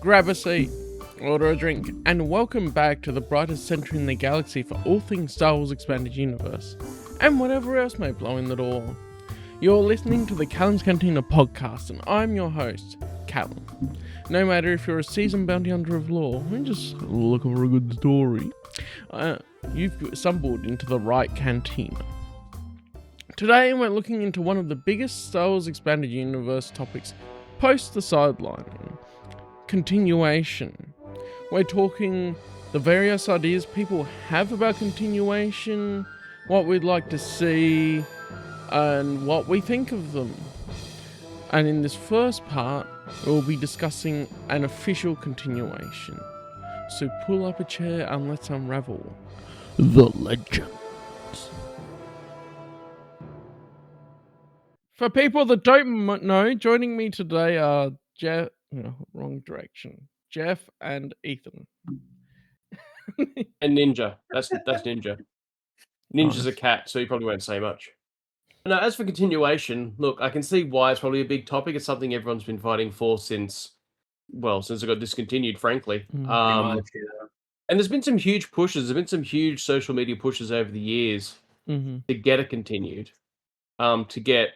grab a seat, order a drink, and welcome back to the brightest center in the galaxy for all things Star Wars Expanded Universe, and whatever else may blow in the door. You're listening to the Callum's Cantina podcast, and I'm your host, Callum. No matter if you're a seasoned bounty hunter of lore, or just looking for a good story, you've stumbled into the right cantina. Today we're looking into one of the biggest Star Wars Expanded Universe topics post the sidelining: continuation. We're talking the various ideas people have about continuation, what we'd like to see, and what we think of them. And in this first part, we'll be discussing an official continuation. So pull up a chair and let's unravel the legends. For people that don't know, joining me today are Jeff. No, wrong direction. Jeff and Ethan. And Ninja. That's Ninja. Ninja's a cat, so he probably won't say much. Now, as for continuation, look, I can see why it's probably a big topic. It's something everyone's been fighting for since it got discontinued, frankly. And there's been some huge pushes. There's been some huge social media pushes over the years to get it continued, to get,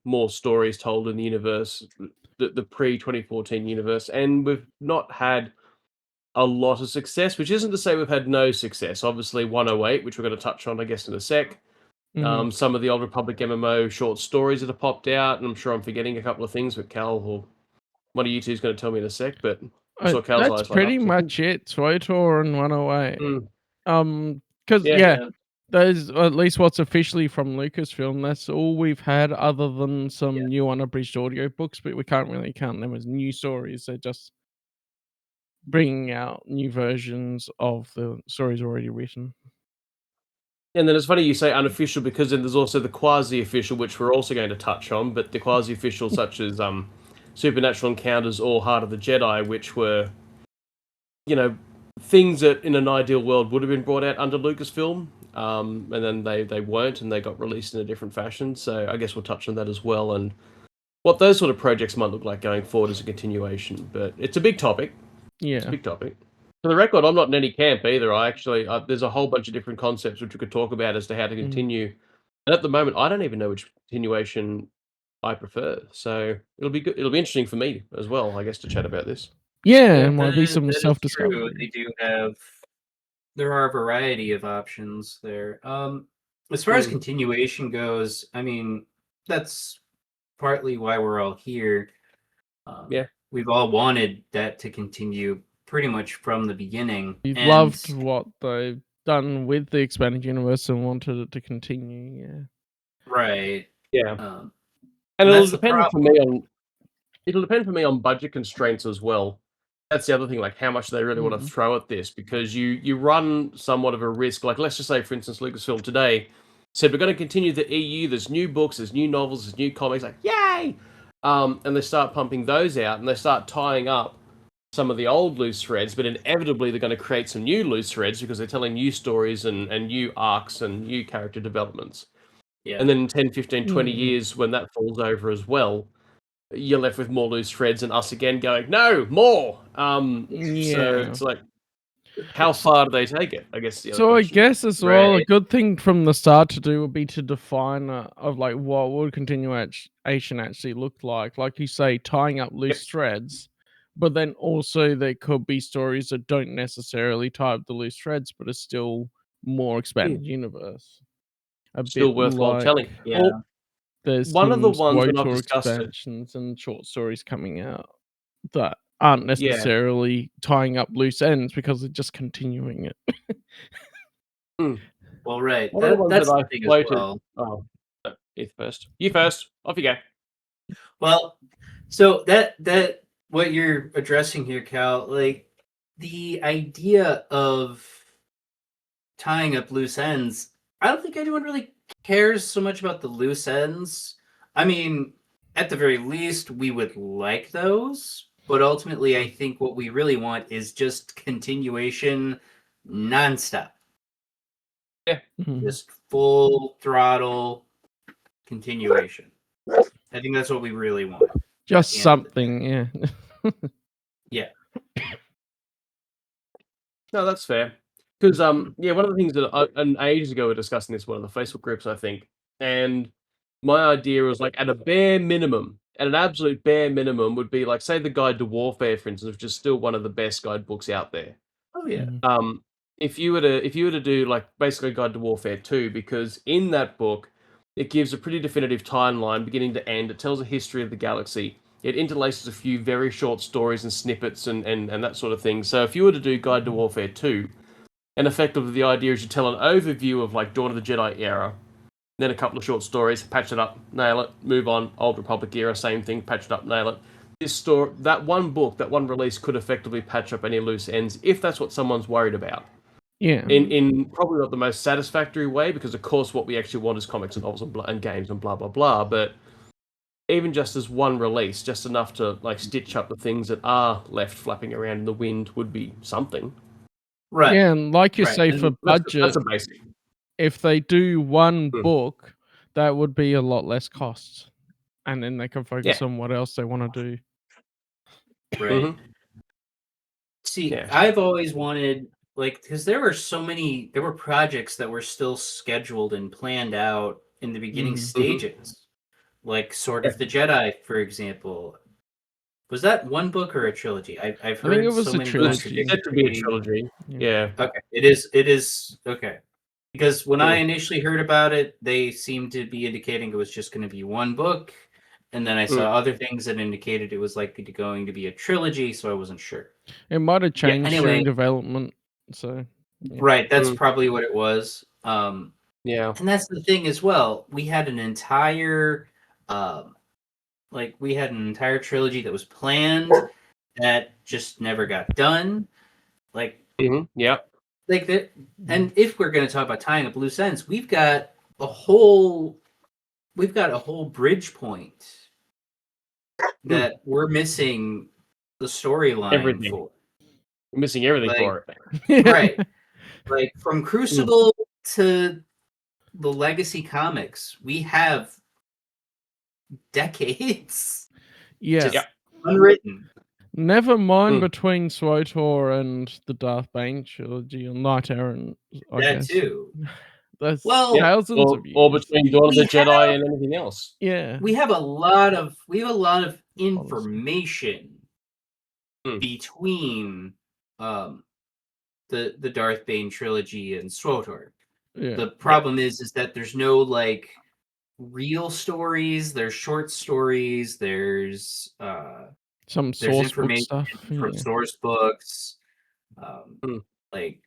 more stories told in the universe, the pre-2014 universe. And we've not had a lot of success, which isn't to say we've had no success. Obviously, 108, which we're going to touch on, I guess, in a sec. Some of the Old Republic MMO short stories that have popped out, and I'm sure I'm forgetting a couple of things, but Cal or one of you two is going to tell me in a sec. But I saw Cal's that's eyes pretty light up, much it. SWTOR and 108. Because there's at least what's officially from Lucasfilm. That's all we've had, other than some new unabridged audiobooks, but we can't really count them as new stories. They're just bringing out new versions of the stories already written. And then it's funny you say unofficial, because then there's also the quasi-official, which we're also going to touch on, but the quasi-official such as Supernatural Encounters or Heart of the Jedi, which were, things that in an ideal world would have been brought out under Lucasfilm, and then they weren't, and they got released in a different fashion. So I guess we'll touch on that as well, and what those sort of projects might look like going forward as a continuation. But it's a big topic. Yeah. It's a big topic. For the record, I'm not in any camp either. I actually, there's a whole bunch of different concepts which we could talk about as to how to continue. And at the moment, I don't even know which continuation I prefer. So it'll be good. It'll be interesting for me as well, I guess, to chat about this. Yeah, and might be some self-discovery. There are a variety of options there. As far as continuation goes, I mean, that's partly why we're all here. We've all wanted that to continue pretty much from the beginning. You loved what they've done with the expanded universe and wanted it to continue. Yeah. Right. Yeah. And it'll depend for me on budget constraints as well. That's the other thing, like how much they really want to throw at this, because you run somewhat of a risk. Like, let's just say, for instance, Lucasfilm today said, we're going to continue the EU, there's new books, there's new novels, there's new comics, like, yay! And they start pumping those out, and they start tying up some of the old loose threads, but inevitably they're going to create some new loose threads because they're telling new stories and new arcs and new character developments. Yeah. And then in 10, 15, 20 years, when that falls over as well, you're left with more loose threads and us again going, no, more! So it's like, how far do they take it? I guess. So I guess as well, a good thing from the start to do would be to define of like what would continuation actually look like. Like you say, tying up loose threads. But then also there could be stories that don't necessarily tie up the loose threads, but are still more expanded universe. Still worthwhile telling. Yeah. There's one of the ones when I've expansions and short stories coming out that aren't necessarily tying up loose ends because they're just continuing it. Well, right. That's the thing as well. Oh, you first. Off you go. Well, so that what you're addressing here, Cal, like the idea of tying up loose ends, I don't think anyone really cares so much about the loose ends. I mean, at the very least, we would like those, but ultimately, I think what we really want is just continuation nonstop. Yeah. Just full throttle continuation. I think that's what we really want. Just something, yeah. Yeah. No, that's fair. Because yeah, one of the things that an ages ago we were discussing this in one of the Facebook groups, I think, and my idea was like at a bare minimum, at an absolute bare minimum, would be like say the Guide to Warfare, for instance, which is still one of the best guidebooks out there. Oh yeah. Mhm. If you were to do like basically Guide to Warfare 2, because in that book it gives a pretty definitive timeline beginning to end. It tells a history of the galaxy. It interlaces a few very short stories and snippets and that sort of thing. So if you were to do Guide to Warfare 2, and effectively the idea is you tell an overview of like Dawn of the Jedi era, then a couple of short stories, patch it up, nail it, move on. Old Republic era, same thing, patch it up, nail it. This story, that one book, that one release could effectively patch up any loose ends if that's what someone's worried about. Yeah. In probably not the most satisfactory way, because of course what we actually want is comics and novels and games and blah blah blah. But even just as one release, just enough to like stitch up the things that are left flapping around in the wind would be something. Right. Yeah, and like you Right. say, And for budget, That's a basic. if they do one Hmm. book, that would be a lot less cost, and then they can focus Yeah. on what else they want to do. Right. Mhm. See, Yeah. I've always wanted, like, because there were projects that were still scheduled and planned out in the beginning Mhm. stages, like Sword Yeah. of the Jedi, for example. Was that one book or a trilogy? I've I think heard it was so a many trilogy. It's said to be a contradictory. trilogy. Yeah. Yeah. Okay, it is okay. Because when I Mm. initially heard about it, they seemed to be indicating it was just going to be one book, and then I Mm. saw other things that indicated it was likely going to be a trilogy, so I wasn't sure. It might have Yeah. changed Anyway, during development, so yeah. right, that's Mm. probably what it was. Yeah. And that's the thing as well. We had an entire, we had an entire trilogy that was planned that just never got done. Like, Yeah. like that. And if we're going to talk about tying up loose ends, we've got a whole bridge point that we're missing the storyline Everything. for. We're missing everything Like, for it. right. Like from Crucible to the Legacy comics, we have decades Yeah. just Yeah. unwritten. Never mind Mm. between SWTOR and the Darth Bane trilogy or Knight Errant, I That guess. too. That's Well, Yeah. thousands of Or years. between Dawn of the we Jedi and anything else. Yeah. we have a lot of information Mm. between the Darth Bane trilogy and SWTOR. Yeah. The problem is that there's no like real stories. There's short stories. There's Some there's source book information stuff. from Yeah. source books. Mm. Like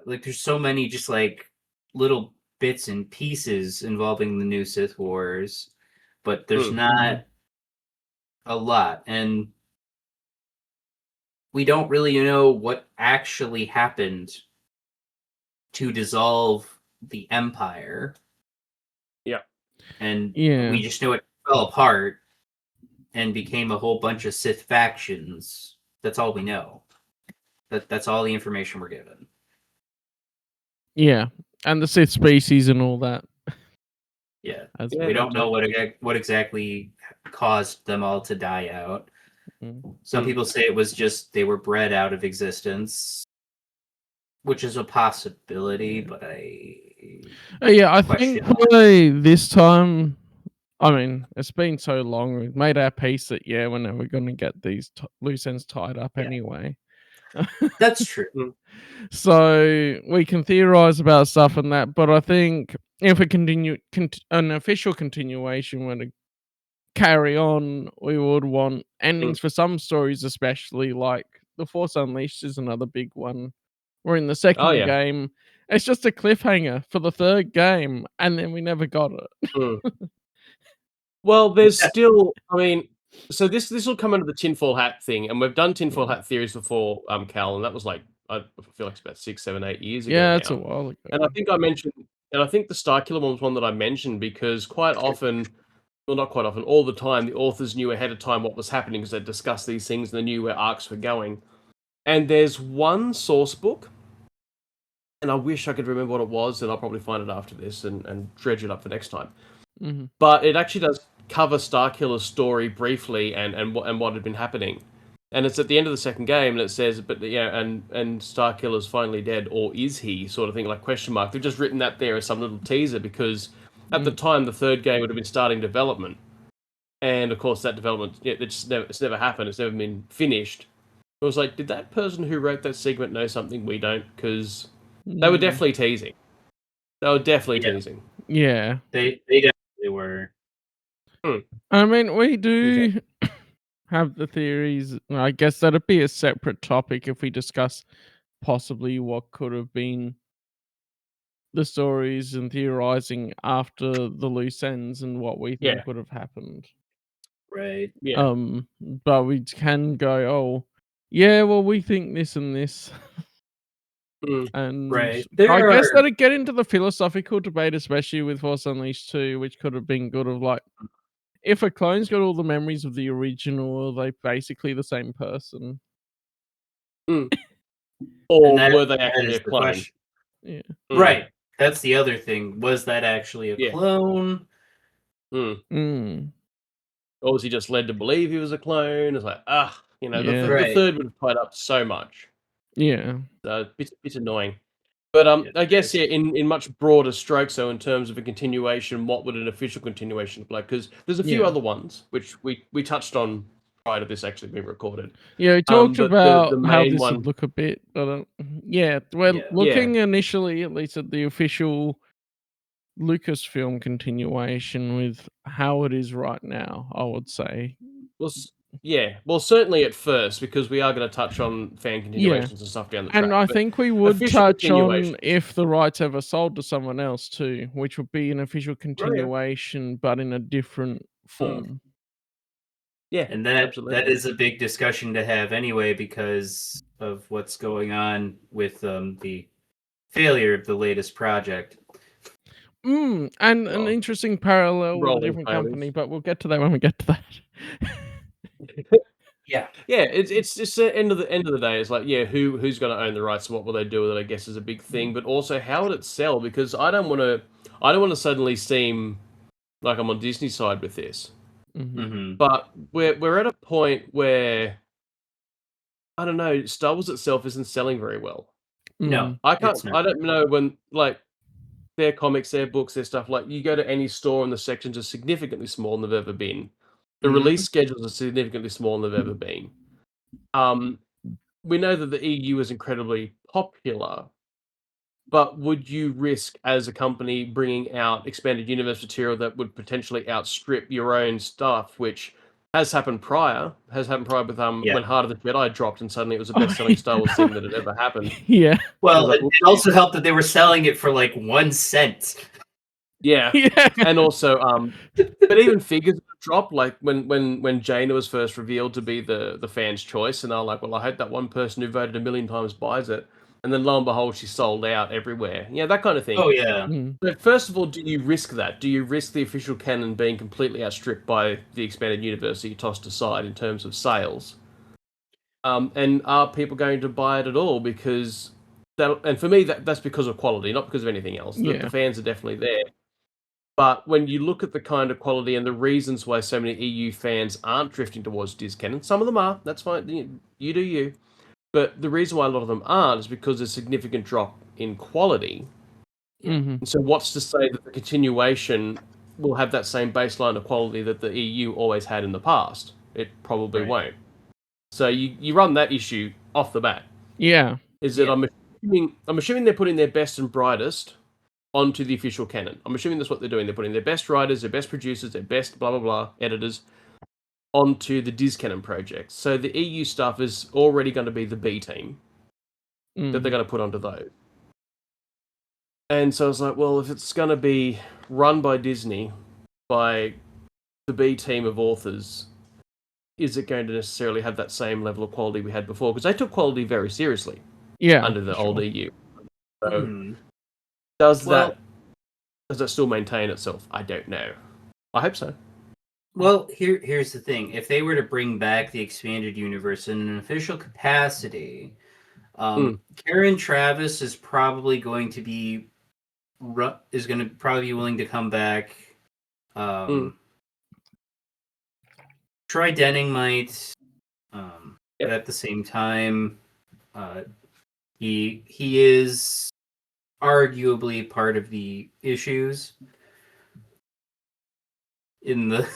there's so many just like little bits and pieces involving the new Sith Wars, but there's not a lot, and we don't really know what actually happened to dissolve the Empire. Yeah. And Yeah. we just know it fell apart and became a whole bunch of Sith factions. That's all we know. That's all the information we're given. Yeah. And the Sith species and all that. Yeah. As We don't know what exactly caused them all to die out. Some people say it was just they were bred out of existence, which is a possibility, but I think probably this time, I mean, it's been so long, we've made our peace that, we're never going to get these loose ends tied up anyway. That's true. So we can theorize about stuff and that, but I think if we continue an official continuation were to carry on, we would want endings for some stories, especially like The Force Unleashed is another big one. We're in the second game. It's just a cliffhanger for the third game, and then we never got it. Well, there's still, I mean, so this will come under the tinfoil hat thing, and we've done tinfoil hat theories before, Cal, and that was like I feel like it's about 6, 7, 8 years ago. Yeah, it's now. a while ago. And I think I mentioned, and I think the Starkiller one was one that I mentioned because quite often, well, not quite often, all the time, the authors knew ahead of time what was happening because they'd discussed these things and they knew where arcs were going. And there's one source book, and I wish I could remember what it was, and I'll probably find it after this and dredge it up for next time. But it actually does cover Starkiller's story briefly and what had been happening. And it's at the end of the second game, and it says, "But and Starkiller's finally dead, or is he?" Sort of thing, like question mark. They've just written that there as some little teaser because at the time the third game would have been starting development, and of course that development, it's never happened. It's never been finished. It was like, did that person who wrote that segment know something we don't? Because they were definitely teasing. They were definitely teasing. Yeah. They definitely were. I mean, we do have the theories. I guess that'd be a separate topic if we discuss possibly what could have been the stories and theorizing after the loose ends and what we think would have happened. Right. Yeah. But we can go, oh, yeah, well, we think this and this. And Right. I guess that'd get into the philosophical debate, especially with Force Unleashed 2, which could have been good of like, if a clone's got all the memories of the original, are they basically the same person? Or were they actually a clone? Question. Yeah. Right. That's the other thing. Was that actually a clone? Or was he just led to believe he was a clone? It's like, the Right. third would have tied up so much. Yeah. So bit annoying. But I guess in much broader strokes, so in terms of a continuation, what would an official continuation look like? Because there's a few other ones which we touched on prior to this actually being recorded. Yeah, we talked but about the how main this one, would look a bit, but yeah, we're looking initially at least at the official Lucasfilm continuation with how it is right now, I would say. well, certainly at first, because we are going to touch on fan continuations and stuff down the track. And I but think we would official touch on continuation. if the rights ever sold to someone else too, which would be an official continuation, but in a different form. Yeah, And that absolutely. is a big discussion to have anyway because of what's going on with the failure of the latest project. And an interesting parallel with a different company, but we'll get to that when we get to that. Yeah. It's just the end of the day. It's like, who's going to own the rights? What will they do with it? I guess is a big thing, but also how would it sell? Because I don't want to suddenly seem like I'm on Disney's side with this. But we're at a point where I don't know. Star Wars itself isn't selling very well. No, I don't know when like their comics, their books, their stuff. Like you go to any store and the sections are significantly smaller than they've ever been. The release schedules are significantly smaller than they've ever been. We know that the EU is incredibly popular, but would you risk as a company bringing out expanded universe material that would potentially outstrip your own stuff, which has happened prior with when Heart of the Jedi dropped and suddenly it was the best-selling Star Wars thing that had ever happened. Yeah. Well, it also helped that they were selling it for like 1 cent. Yeah. And also, but even figures drop, like when Jaina was first revealed to be the fan's choice, and they're like, well, I hope that one person who voted 1,000,000 times buys it. And then lo and behold, she sold out everywhere. Yeah, that kind of thing. Oh, yeah. But first of all, do you risk that? Do you risk the official canon being completely outstripped by the expanded universe that you tossed aside in terms of sales? And are people going to buy it at all? Because and for me, that's because of quality, not because of anything else. The fans are definitely there. But when you look at the kind of quality and the reasons why so many EU fans aren't drifting towards Diz canon, some of them are, that's fine, you do you. But the reason why a lot of them aren't is because there's a significant drop in quality. And so what's to say that the continuation will have that same baseline of quality that the EU always had in the past? It probably won't. So you run that issue off the bat. Yeah. Is that I'm assuming they're putting their best and brightest onto the official canon. I'm assuming that's what they're doing. They're putting their best writers, their best producers, their best blah blah blah editors onto the Diz canon project. So the EU stuff is already going to be the B team that they're going to put onto those. And so I was like, well, if it's going to be run by Disney, by the B team of authors, is it going to necessarily have that same level of quality we had before? Because they took quality very seriously under the old EU. So does that still maintain itself? I don't know. I hope so. Well, here's the thing. If they were to bring back the expanded universe in an official capacity, Karen Traviss is probably going to be willing to come back. Troy Denning might. but at the same time, he is arguably part of the issues in the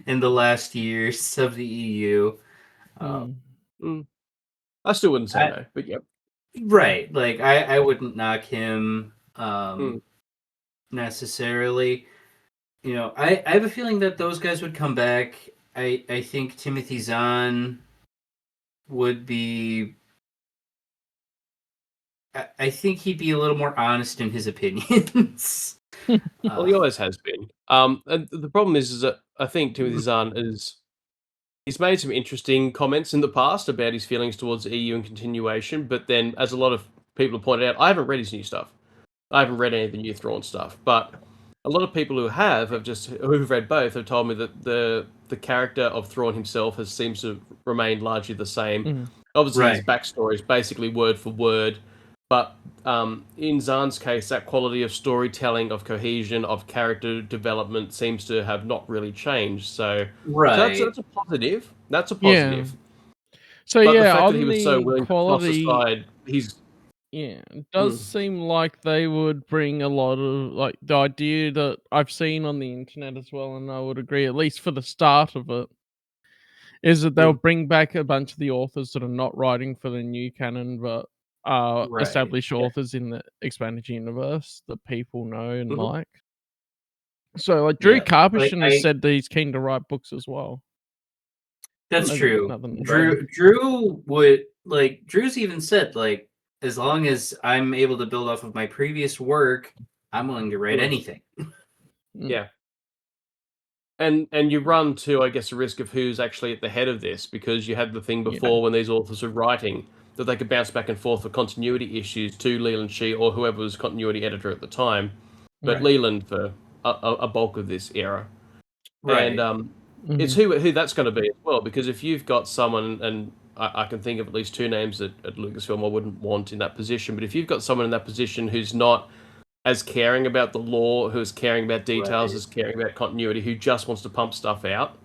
in the last years of the EU. I still wouldn't say I- no, but yep. Right. Like I wouldn't knock him Mm. necessarily. You know, I have a feeling that those guys would come back. I think Timothy Zahn would be. I think he'd be a little more honest in his opinions. Well, he always has been. And the problem is that I think Timothy Zahn he's made some interesting comments in the past about his feelings towards the EU and continuation, but then, as a lot of people have pointed out, I haven't read his new stuff. I haven't read any of the new Thrawn stuff, but a lot of people who've read both have told me that the character of Thrawn himself seems to remain largely the same. Obviously, his backstory is basically word for word, but in Zahn's case, that quality of storytelling, of cohesion, of character development seems to have not really changed. So that's a positive. That's a positive. Yeah. So but the yeah, fact that on he was so the willing to quality, toss aside his yeah, it does seem like they would bring a lot of like the idea that I've seen on the internet as well, and I would agree, at least for the start of it, is that they'll bring back a bunch of the authors that are not writing for the new canon, but are Right. established authors in the expanded universe that people know and like. So, like Drew Karpyshyn has said that he's keen to write books as well. That's true. Nothing Drew would like. Drew's even said like, as long as I'm able to build off of my previous work, I'm willing to write anything. Yeah. And you run to, I guess, a risk of who's actually at the head of this, because you had the thing before when these authors were writing that they could bounce back and forth for continuity issues to Leland Shee or whoever was continuity editor at the time, but Leland for a bulk of this era. Right. And it's who that's going to be as well, because if you've got someone, and I can think of at least two names at Lucasfilm I wouldn't want in that position, but if you've got someone in that position who's not as caring about the lore, who's caring about details, who's caring about continuity, who just wants to pump stuff out,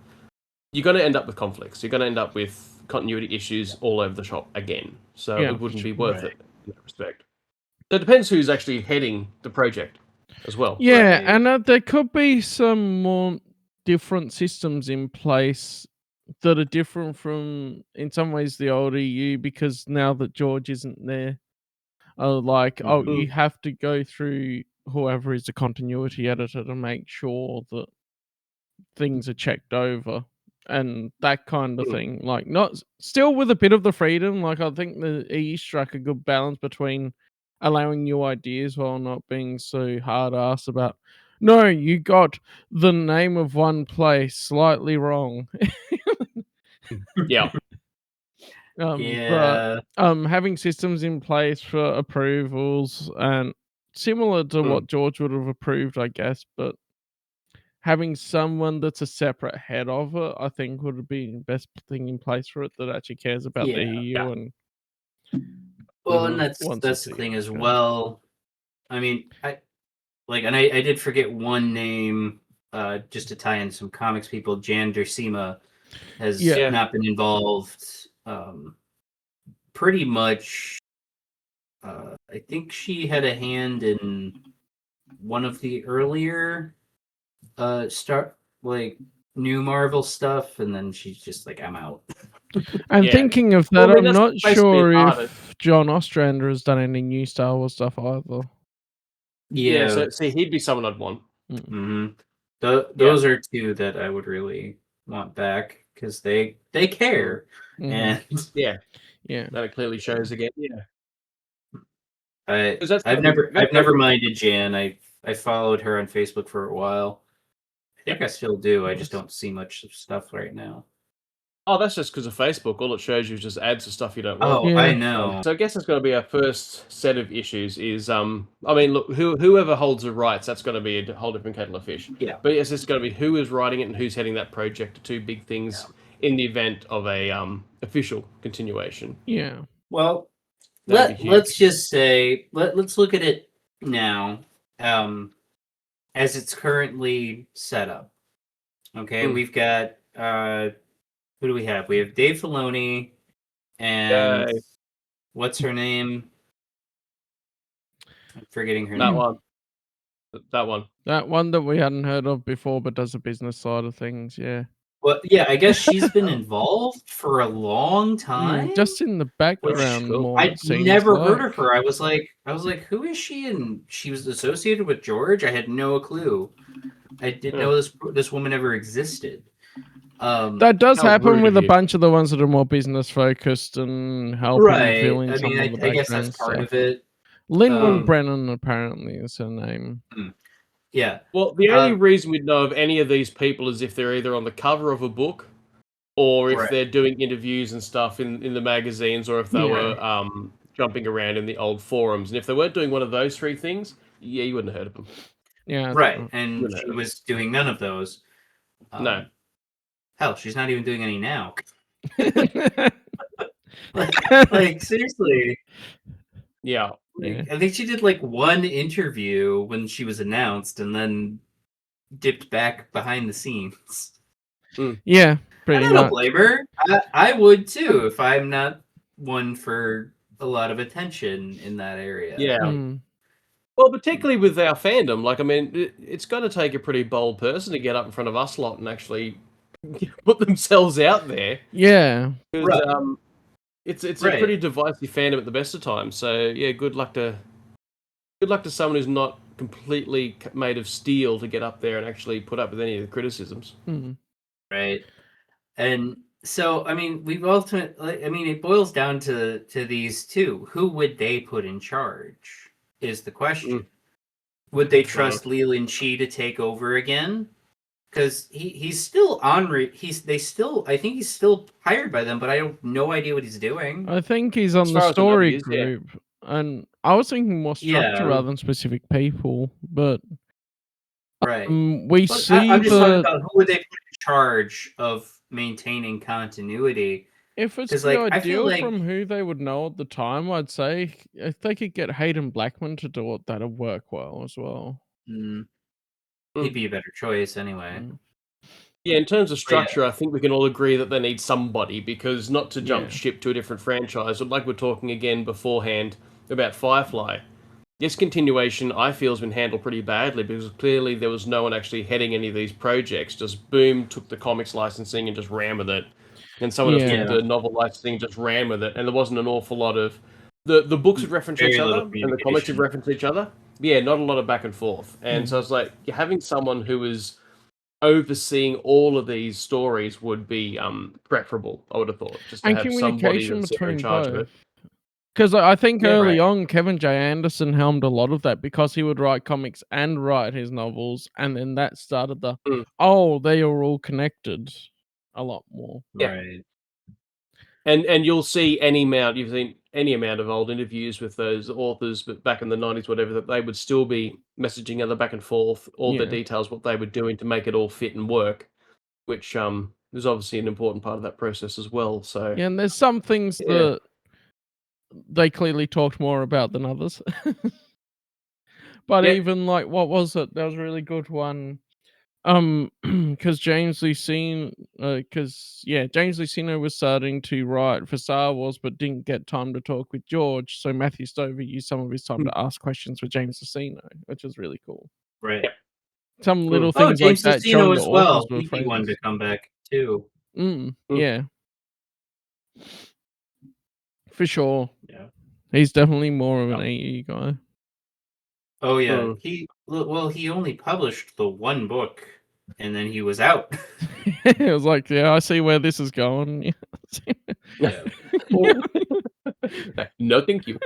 you're going to end up with conflicts. You're going to end up with continuity issues all over the shop again. So it wouldn't be worth it in that respect. So it depends who's actually heading the project as well. Yeah, and there could be some more different systems in place that are different from, in some ways, the old EU, because now that George isn't there, you have to go through whoever is the continuity editor to make sure that things are checked over and that kind of thing. Like, not still with a bit of the freedom. Like, I think the EU struck a good balance between allowing new ideas while not being so hard ass about, no, you got the name of one place slightly wrong. Yeah. But having systems in place for approvals and similar to what George would have approved, I guess, but having someone that's a separate head of it, I think would be the best thing in place for it, that actually cares about the EU and and that's the thing as well. I mean, I did forget one name, just to tie in some comics people. Jan Dersima has not been involved. Pretty much, I think she had a hand in one of the earlier new Marvel stuff, and then she's just like, I'm out. I'm thinking of that. I'm not sure if John Ostrander has done any new Star Wars stuff either. Yeah, so see, he'd be someone I'd want. Those are two that I would really want back, because they care. And that it clearly shows again. I've never minded Jan. I followed her on Facebook for a while. I think I still do. I just don't see much stuff right now. Oh, that's just because of Facebook. All it shows you is just ads of stuff you don't want. Oh, I know. So I guess that's going to be our first set of issues. Is I mean, look, whoever holds the rights, that's going to be a whole different kettle of fish. Yeah. But it's just going to be who is writing it and who's heading that project. Two big things in the event of a official continuation. Yeah. Well, let's just say let's look at it now, as it's currently set up. Okay, we've got who do we have? We have Dave Filoni, and Yay. what's her name? I'm forgetting her That name. one. That one. That one that we hadn't heard of before, but does the business side of things. Yeah. Well, yeah, I guess she's been involved for a long time. Just in the background, cool. more. I'd it seems never like. heard of her. I was like, who is she? And she was associated with George. I had no clue. I didn't know this woman ever existed. That does How happen rude with of a you. bunch of the ones that are more business focused and helping fill right. in I some mean, of the I guess that's background part stuff. of it. Linwood Brennan apparently is her name. Yeah. Well, the only reason we'd know of any of these people is if they're either on the cover of a book or if Right. they're doing interviews and stuff in the magazines, or if they were jumping around in the old forums. And if they weren't doing one of those three things, yeah, you wouldn't have heard of them. Yeah. Right. And she was doing none of those. No. Hell, she's not even doing any now. like seriously. Yeah. I think she did like one interview when she was announced and then dipped back behind the scenes. Yeah, pretty I much. don't blame her. I would too if I'm not one for a lot of attention in that area. Yeah. Well, particularly with our fandom, like, I mean, it's got to take a pretty bold person to get up in front of us lot and actually put themselves out there. Yeah. Because it's a pretty divisive fandom at the best of times. So yeah, good luck to someone who's not completely made of steel to get up there and actually put up with any of the criticisms. Right. And so, I mean, it boils down to these two. Who would they put in charge is the question. Would they trust Leland Chi to take over again? Because he's still on. I think he's still hired by them, but I have no idea what he's doing. I think he's on the story group, and I was thinking more structure rather than specific people. But we see I'm just talking about who would they put in charge of maintaining continuity. If it's the ideal from who they would know at the time, I'd say if they could get Hayden Blackman to do it, that'd work well as well. He'd be a better choice anyway. Yeah, in terms of structure, I think we can all agree that they need somebody, because not to jump ship to a different franchise, but like we're talking again beforehand about Firefly, this continuation I feel has been handled pretty badly, because clearly there was no one actually heading any of these projects. Just Boom took the comics licensing and just ran with it, and someone else took the novel licensing and just ran with it, and there wasn't an awful lot of the books would reference each other and the comics would reference each other. Yeah, not a lot of back and forth, and so it's like having someone who is overseeing all of these stories would be preferable, I would have thought, just to have somebody that's in charge of it. Because I think early on, Kevin J. Anderson helmed a lot of that, because he would write comics and write his novels, and then that started they are all connected a lot more. Right. And you'll see you've seen any amount of old interviews with those authors, but back in the 90s, whatever, that they would still be messaging other back and forth, all the details, what they were doing to make it all fit and work, which is obviously an important part of that process as well. So yeah, and there's some things that they clearly talked more about than others. But even like, what was it? That was a really good one. Because James Luceno was starting to write for Star Wars, but didn't get time to talk with George. So Matthew Stover used some of his time to ask questions with James Luceno, which is really cool. Right. Some little things James like that. Luceno as well. He'd be one to come back too. Yeah. For sure. Yeah. He's definitely more of an AE guy. Oh yeah. He only published the one book and then he was out. It was like, yeah, I see where this is going. No, thank you.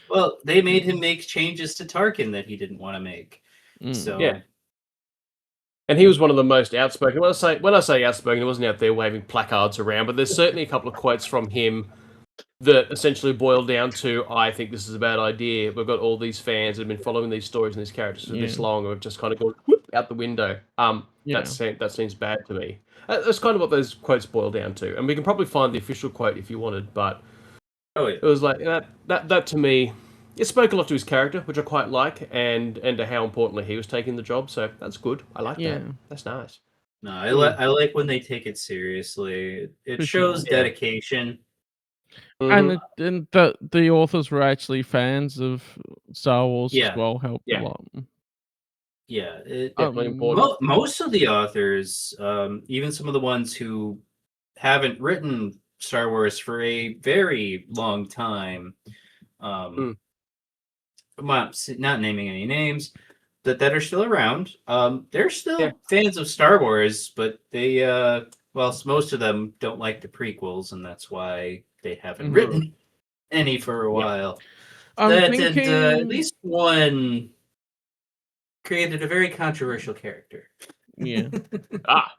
Well, they made him make changes to Tarkin that he didn't want to make. So yeah. And he was one of the most outspoken. When I say outspoken, he wasn't out there waving placards around, but there's certainly a couple of quotes from him that essentially boil down to, I think this is a bad idea. We've got all these fans that have been following these stories and these characters for this long, and we've just kind of gone out the window. That seems bad to me. That's kind of what those quotes boil down to. And we can probably find the official quote if you wanted, but it was like that to me, it spoke a lot to his character, which I quite like, and to how importantly he was taking the job. So that's good. I like that. That's nice. No, I like when they take it seriously. It shows dedication. And Mhm. the authors were actually fans of Star Wars as Yeah, well, helped a Yeah, lot. yeah. definitely important. Most of the authors, even some of the ones who haven't written Star Wars for a very long time, um, Mm. not naming any names, that are still around. They're Yeah. still fans of Star Wars, but they, most of them don't like the prequels, and that's why they haven't Mhm. Mm. written any for a Yeah. while. I'm That and at thinking least one created a very controversial character. yeah. Ah.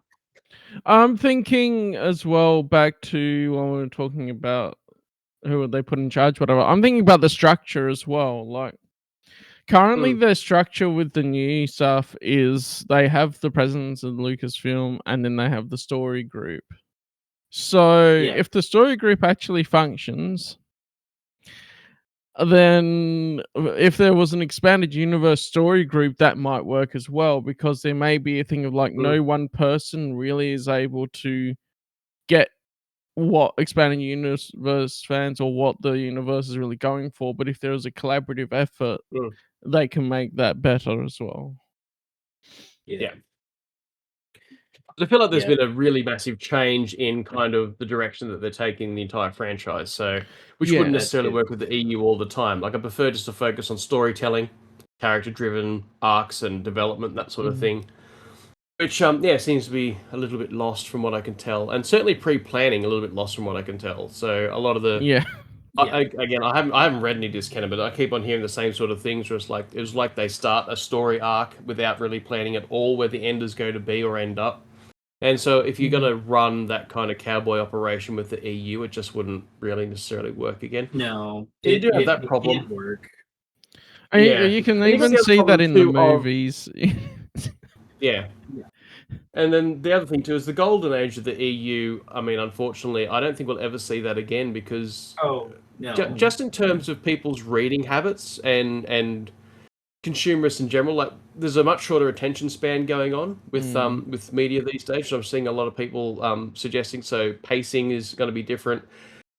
I'm thinking as well back to when we were talking about who would they put in charge, whatever. I'm thinking about the structure as well. Like currently, Mm. the structure with the new stuff is they have the presidents of Lucasfilm, and then they have the story group. So Yeah. if the story group actually functions, then if there was an expanded universe story group, that might work as well because there may be a thing of like Mm. no one person really is able to get what expanding universe fans or what the universe is really going for, but if there is a collaborative effort, Mm. they can make that better as well. Yeah. Yeah. I feel like there's Yeah. been a really massive change in kind of the direction that they're taking the entire franchise. So, which wouldn't Yeah. That necessarily too. work with the EU all the time. Like, I prefer just to focus on storytelling, character-driven arcs and development, that sort of Mhm. thing. Which, yeah, seems to be a little bit lost from what I can tell, and certainly pre-planning a little bit lost from what I can tell. So, a lot of the Yeah. Yeah. again, I haven't read any of this canon, but I keep on hearing the same sort of things. Where it was like they start a story arc without really planning at all where the end is going to be or end up. And so, if you're going Mhm. to run that kind of cowboy operation with the EU, it just wouldn't really necessarily work again. No, So you do have that it problem. can't work. And Yeah, you can and you got even the other see that problem in the too of movies. yeah. Yeah. And then the other thing too is the golden age of the EU. I mean, unfortunately, I don't think we'll ever see that again because Oh no. just in terms of people's reading habits and consumerists in general, like there's a much shorter attention span going on Mm, with media these days. So I'm seeing a lot of people suggesting so pacing is going to be different.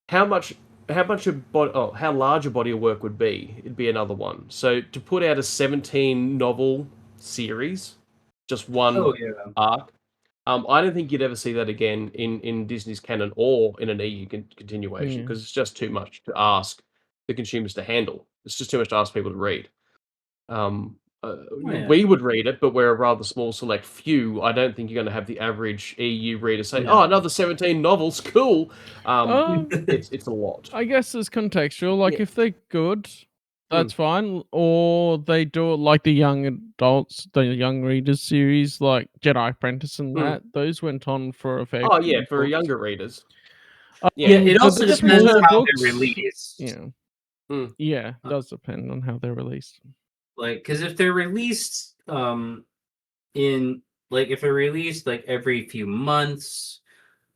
How much how large a body of work would be? It'd be another one. So to put out a 17 novel series, just one Oh yeah. arc, I don't think you'd ever see that again in Disney's canon or in an EU continuation yeah. because it's just too much to ask the consumers to handle. It's just too much to ask people to read. Um, Oh yeah. we would read it, but we're a rather small select few. I don't think you're going to have the average EU reader say, "Oh, No. another 17 novels, cool." Um, It's a lot. I guess it's contextual. Like Yeah. if they're good, Mm. that's fine. Or they do it like the young adults, the young readers series, like Jedi Apprentice and Mm. that. Those went on for a fair Oh yeah, few for books. younger readers. Yeah, Yeah, it The also but just in depends smaller terms, how they're books, released. yeah, mm, yeah, Uh, does depend on how they're released. Like, because if they're released in if they're released like every few months,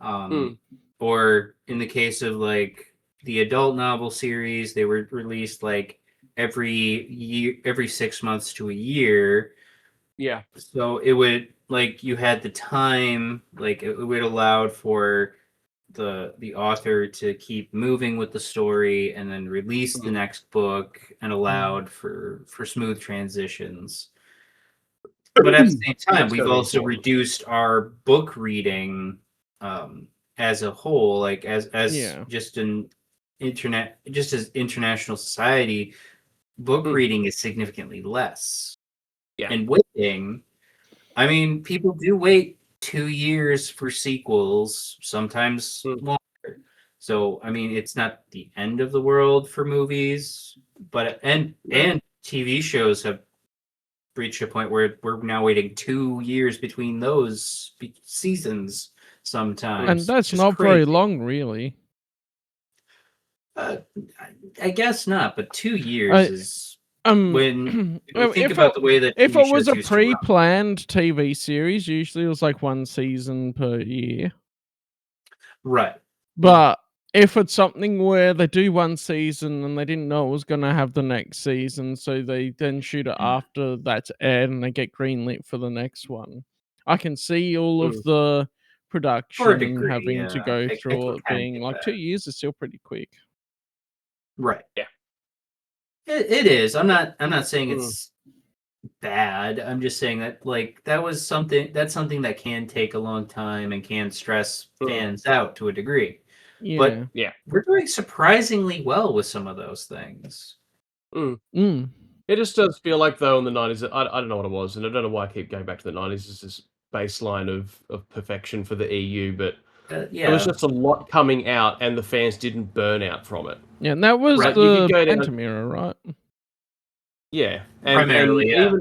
mm, um, or in the case of like the adult novel series, they were released like every year, every 6 months to a year. yeah, So it would like you had the time, like it would allow for the author to keep moving with the story and then release the mm, next book and Mm. allowed for smooth transitions. But at the same time, that's we've going to be also important. reduced our book reading as a whole, like as Yeah. just an internet, just as international society, book Mm, reading is significantly less. yeah, And waiting, I mean, people do wait 2 years for sequels, sometimes mm, longer. So, I mean, it's not the end of the world for movies, but no, and TV shows have reached a point where we're now waiting 2 years between those seasons mm, And sometimes, that's which is not very crazy. long, really. Uh, I guess not, but 2 years I is um, when you well, think about the way that if TV it was shows a used to run. pre-planned TV series, usually it was like one season per year. Right. mm, But if it's something where they do one season and they didn't know it was gonna have the next season, so they then shoot it after that's aired and they get greenlit for the next one. I can see all of mm, the production degree, and having to go I through can it being get like that. 2 years is still pretty quick. Right. Yeah. It is. I'm not saying it's bad. I'm just saying that like that's something that can take a long time and can stress fans out to a degree. Yeah. But we're doing surprisingly well with some of those things. It just does feel like, though, in the 90s, I don't know what it was, and I don't know why I keep going back to the 90s. It's this baseline of perfection for the EU, but there was just a lot coming out, and the fans didn't burn out from it. Yeah, and that was Like, you the could go down, Phantom era, right? yeah, Primarily, yeah.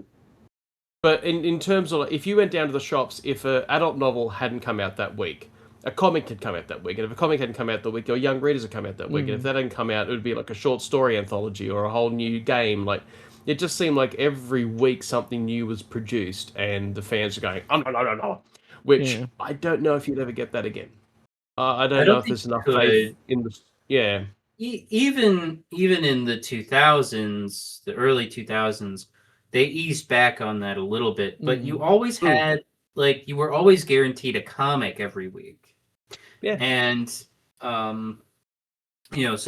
But in terms of, if you went down to the shops, if an adult novel hadn't come out that week, a comic had come out that week, and if a comic hadn't come out that week, your young readers had come out that week, and if that hadn't come out, it would be like a short story anthology or a whole new game. Like, it just seemed like every week something new was produced, and the fans are going, oh, no. Which, I don't know if you'd ever get that again. I don't know if there's enough faith in the... Yeah. Even in the 2000s, the early 2000s, they eased back on that a little bit, but you always had, like, you were always guaranteed a comic every week. Yeah. And, so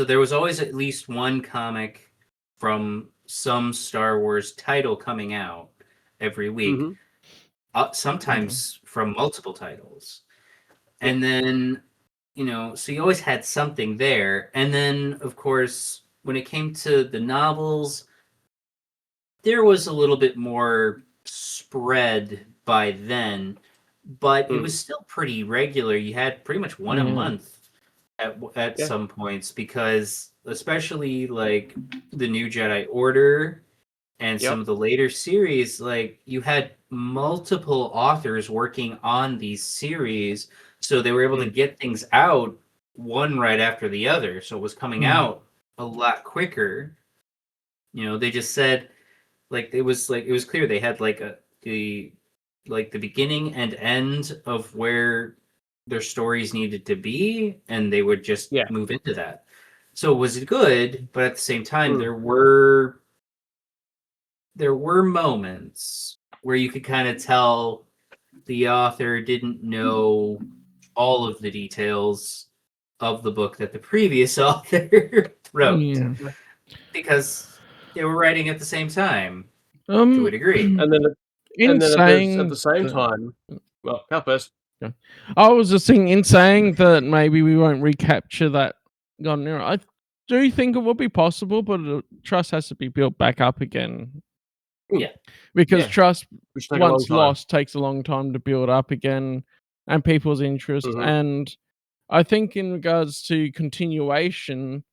there was always at least one comic from some Star Wars title coming out every week. Sometimes from multiple titles. And then, so you always had something there. And then, of course, when it came to the novels, there was a little bit more spread by then, but it was still pretty regular. You had pretty much one a month at some points, because especially like the New Jedi Order and some of the later series, like you had multiple authors working on these series, so they were able to get things out one right after the other, so it was coming out a lot quicker. They just said, like it was clear they had like the beginning and end of where their stories needed to be, and they would just move into that. So it was good, but at the same time, there were moments where you could kind of tell the author didn't know all of the details of the book that the previous author wrote, because they were writing at the same time to a degree. And then at the same time, well, how first? I was just thinking, in saying that maybe we won't recapture that golden era, I do think it will be possible, but trust has to be built back up again. Yeah. Because trust, once time. lost, takes a long time to build up again, and people's interest. And I think in regards to continuation,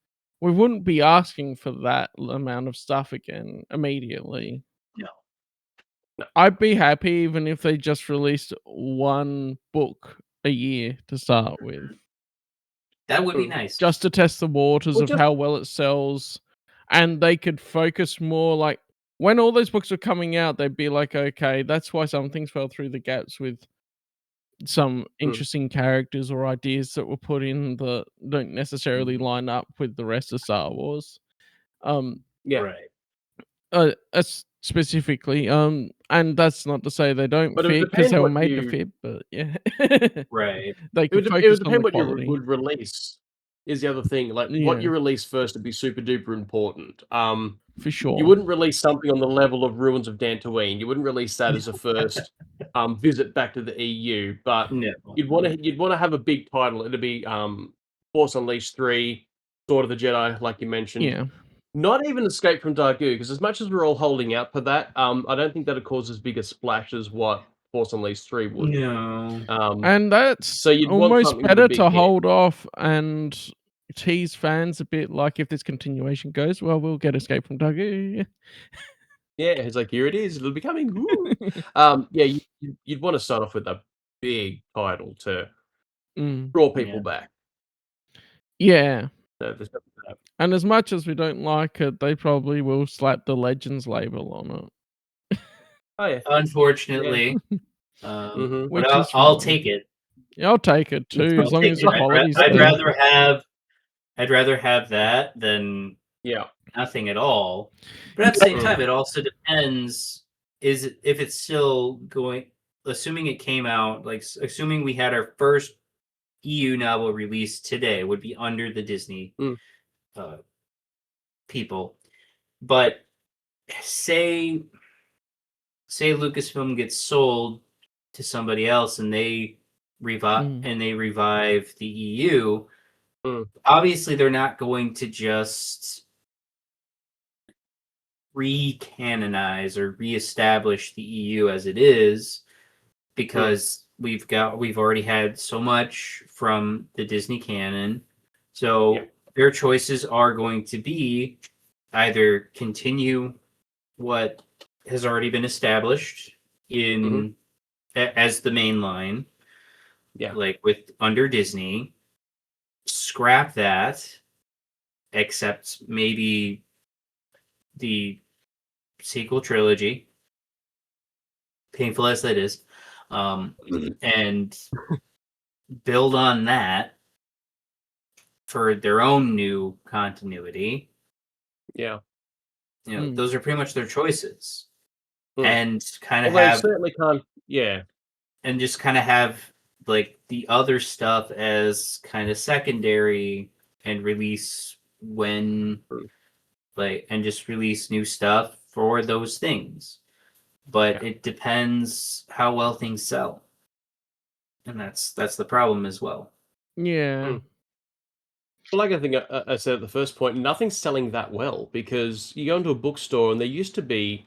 we wouldn't be asking for that amount of stuff again immediately. No. I'd be happy even if they just released one book a year to start with. That would be nice. Just to test the waters of how well it sells. And they could focus more, like, when all those books were coming out, they'd be like, okay, that's why some things fell through the gaps with some interesting characters or ideas that were put in that don't necessarily line up with the rest of Star Wars. Right. Specifically, and that's not to say they don't But fit, because they were made to fit, but yeah. Right. They could It focus would on depend the what quality. you would release, is the other thing. Like, what you release first would be super duper important. For sure. You wouldn't release something on the level of Ruins of Dantooine. You wouldn't release that as a first visit back to the EU, but you'd want to have a big title. It'd be Force Unleashed 3, Sword of the Jedi, like you mentioned. Yeah. Not even Escape from Dagu, because as much as we're all holding out for that, I don't think that'd cause as big a splash as what Force Unleashed 3 would. No. And that's so you'd want almost something with a better big to hit. hold off and tease fans a bit, like if this continuation goes, well, we'll get Escape from Dagu. Yeah, it's like, here it is, it'll be coming. Woo. Yeah, you'd want to start off with a big title to draw people back. Yeah. So and as much as we don't like it, they probably will slap the Legends label on it. Oh yeah. Unfortunately. Which but is I'll fine. take it. Yeah, I'll take it too, as long as the quality's I'd there. rather have that than nothing at all. But at the same time, it also depends if it's still going. assuming it came out, like assuming we had our first EU novel released today, would be under the Disney people. But say Lucasfilm gets sold to somebody else and they revive the EU. Obviously, they're not going to just recanonize or reestablish the EU as it is, because we've already had so much from the Disney canon. So their choices are going to be either continue what has already been established in as the main line, like with under Disney, scrap that, except maybe the sequel trilogy, painful as that is, and build on that for their own new continuity. Yeah. You know, those are pretty much their choices. Mm. And kind of Well, have... they certainly can't... Yeah. And just kind of have, like, the other stuff as kind of secondary and release when... Like, and just release new stuff for those things. But it depends how well things sell. And that's the problem as well. Yeah. Well, like I think I said at the first point, nothing's selling that well, because you go into a bookstore and there used to be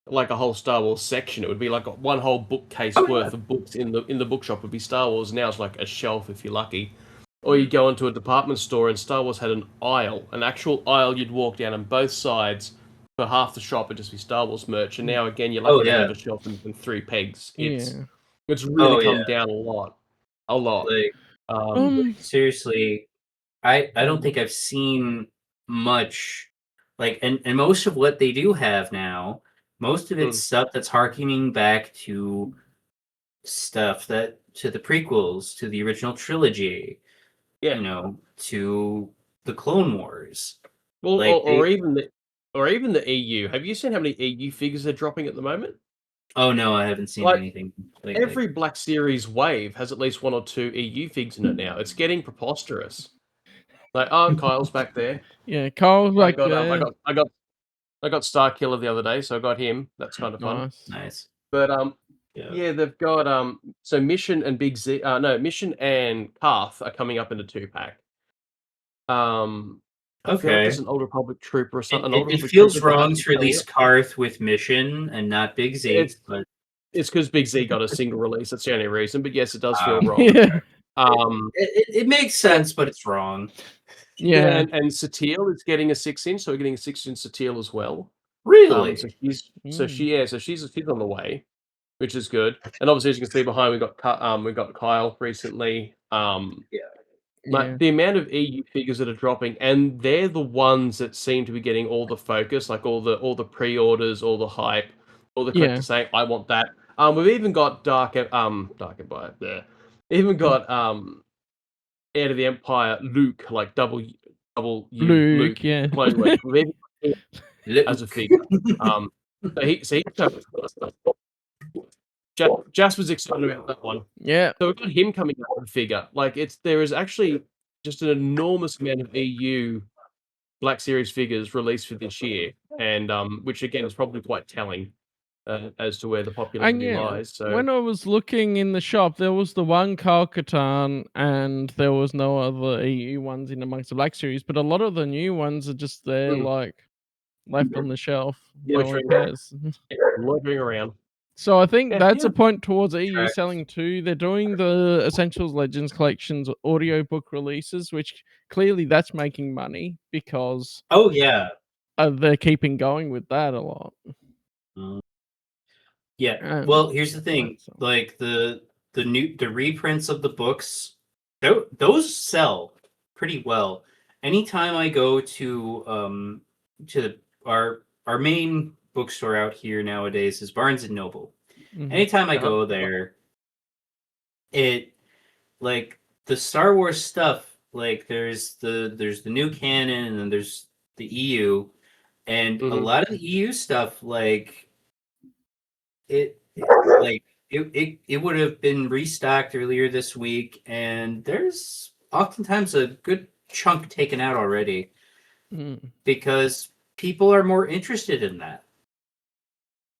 like a whole Star Wars section. It would be like one whole bookcase worth of books in the bookshop would be Star Wars. Now it's like a shelf if you're lucky. Or you go into a department store and Star Wars had an aisle, an actual aisle you'd walk down, and both sides for half the shop would just be Star Wars merch. And now again, you're lucky to have a shelf and 3 pegs. It's really come down a lot. Like, seriously, I don't think I've seen much, like, and most of what they do have now, most of it's stuff that's harkening back to stuff to the prequels, to the original trilogy, you know, to the Clone Wars. Well, like or even the EU. Have you seen how many EU figures they're dropping at the moment? Oh no, I haven't seen anything. Every Black Series wave has at least 1 or 2 EU figs in it now. It's getting preposterous. Like, oh, Kyle's back there. Yeah, Kyle's back there. I got Starkiller the other day, so I got him. That's kind of fun. Nice. But yeah, they've got so Mission and Big Z. Mission and Karth are coming up in a 2-pack. I feel like there's an Old Republic trooper or something. It feels wrong to release Karth with Mission and not Big Z. But it's because Big Z got a single release. That's the only reason. But yes, it does feel wrong. It makes sense, but it's wrong. Yeah, and Satele is getting a 6-inch, so we're getting a 6-inch Satele as well. Really? So she's on the way, which is good. And obviously, as you can see behind, we got Kyle recently. But the amount of EU figures that are dropping, and they're the ones that seem to be getting all the focus, like all the pre-orders, all the hype, all the collectors saying, "I want that." We've even got Dark Empire there. Even got Heir to the Empire Luke, like double Luke, yeah. Clone Wars. We've even got as a figure. Jasper's excited about that one. Yeah. So we've got him coming out with a figure. Like there is actually just an enormous amount of EU Black Series figures released for this year, and which again is probably quite telling as to where the popularity lies. So when I was looking in the shop, there was the one Kyle Katarn, and there was no other EU ones in amongst the Black Series. But a lot of the new ones are just there, like left on the shelf, loitering around. So I think that's a point towards EU selling too. They're doing the Essentials Legends Collections audiobook releases, which clearly that's making money because they're keeping going with that a lot. Well, here's the thing: like the reprints of the books, those sell pretty well. Anytime I go to our main bookstore out here nowadays is Barnes and Noble. Anytime I go there, it like the Star Wars stuff, like there's the new canon and then there's the EU, and a lot of the EU stuff, like it it would have been restocked earlier this week, and there's oftentimes a good chunk taken out already because people are more interested in that.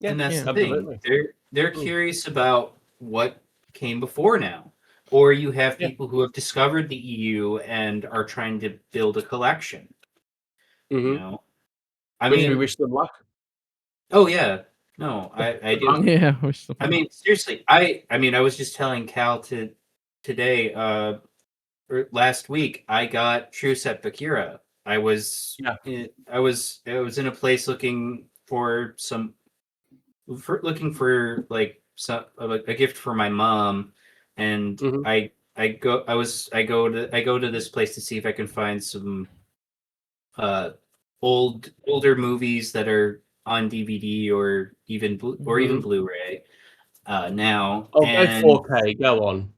Yeah, and that's the absolutely. thing. They're curious about what came before now. Or you have people who have discovered the EU and are trying to build a collection. You know? I Which mean, we wish them luck. oh yeah. No, I do. Yeah. I mean, seriously, I mean, I was just telling Cal today, or last week, I got True Set Bakura. I was I was in a place looking for like a gift for my mom, and I go to this place to see if I can find some older movies that are on DVD or even Blu-ray now. Oh, and go 4K. Go on.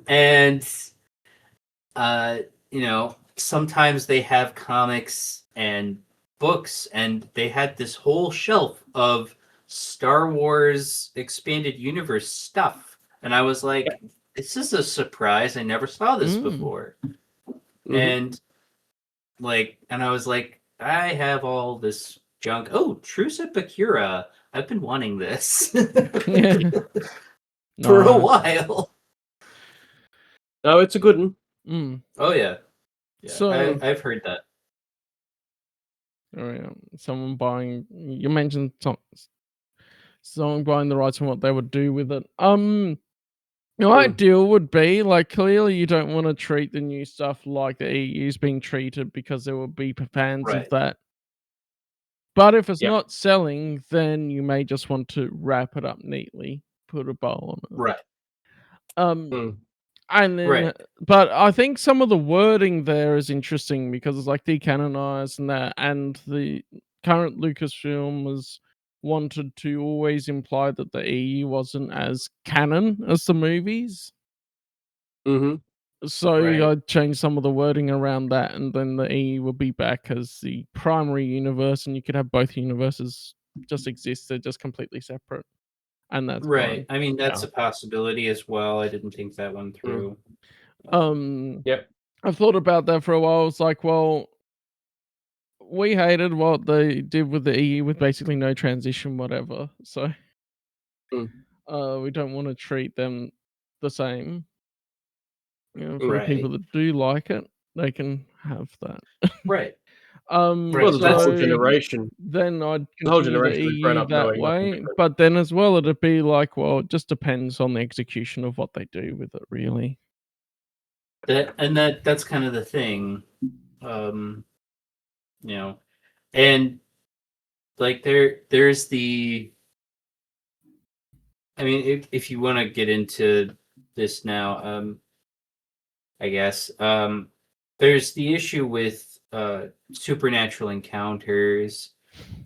and sometimes they have comics and books, and they had this whole shelf of Star Wars expanded universe stuff, and I was like, this is a surprise. I never saw this before. And I was like, I have all this junk. Oh, True Set Bakura. I've been wanting this for a while. No, it's a good one. Oh yeah. So I've heard that. Someone buying. You mentioned someone buying the rights and what they would do with it. The ideal would be like, clearly you don't want to treat the new stuff like the EU's being treated, because there will be fans of that. But if it's not selling, then you may just want to wrap it up neatly, put a bow on it. Right. And then, but I think some of the wording there is interesting, because it's like decanonized and that, and the current Lucasfilm has wanted to always imply that the EU wasn't as canon as the movies. So I changed some of the wording around that, and then the EU will be back as the primary universe, and you could have both universes just exist. They're just completely separate, and that's right. fine. I mean, that's a possibility as well. I didn't think that one through. I've thought about that for a while. It's like, well, we hated what they did with the EU with basically no transition, whatever. So we don't want to treat them the same. For the people that do like it, they can have that. Right. Well, the whole generation. Then I'd The whole continue the generation has grown EU up that knowing nothing way. different. But then as well, it'd be like, well, it just depends on the execution of what they do with it, really. That's kind of the thing. And like there's the, I mean, if you want to get into this now, I guess, there's the issue with supernatural encounters,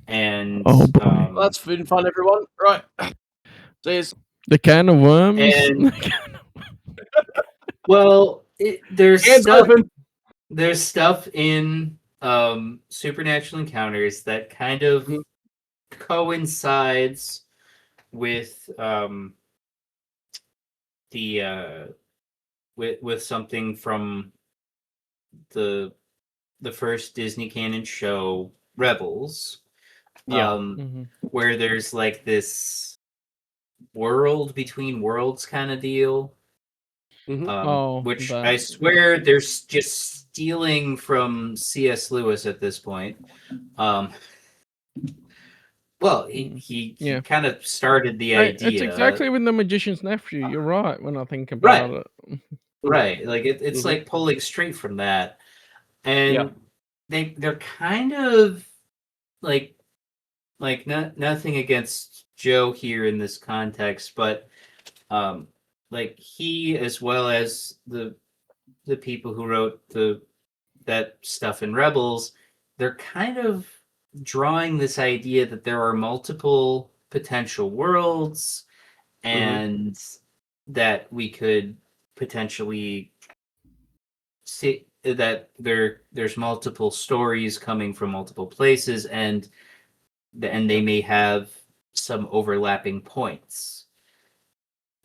and that's been fun, everyone. Right. Cheers. The can of worms. And well, there's stuff in supernatural encounters that kind of coincides with with something from the first Disney canon show, Rebels. Where there's like this world between worlds kind of deal. Which I swear they're just stealing from C.S. Lewis at this point. Well, he kind of started the idea. It's exactly with The Magician's Nephew. You're right when I think about it. Right, like it's like pulling straight from that, and they're kind of like nothing against Joe here in this context, but like he, as well as the people who wrote that stuff in Rebels, they're kind of drawing this idea that there are multiple potential worlds, and that we could potentially see that there's multiple stories coming from multiple places, and they may have some overlapping points.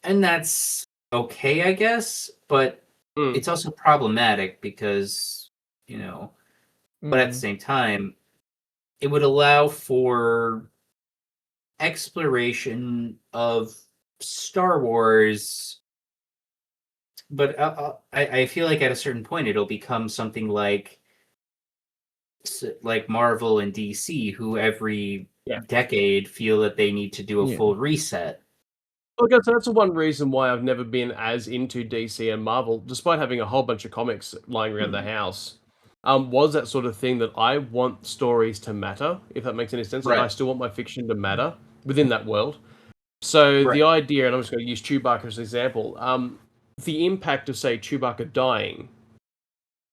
And that's okay, I guess, but it's also problematic because, but at the same time, it would allow for exploration of Star Wars, but I feel like at a certain point it'll become something like Marvel and DC, who every decade feel that they need to do a full reset. Okay, so that's the one reason why I've never been as into DC and Marvel, despite having a whole bunch of comics lying around the house. Was that sort of thing that I want stories to matter, if that makes any sense. Like I still want my fiction to matter within that world. So the idea, and I'm just going to use Chewbacca as an example, the impact of, say, Chewbacca dying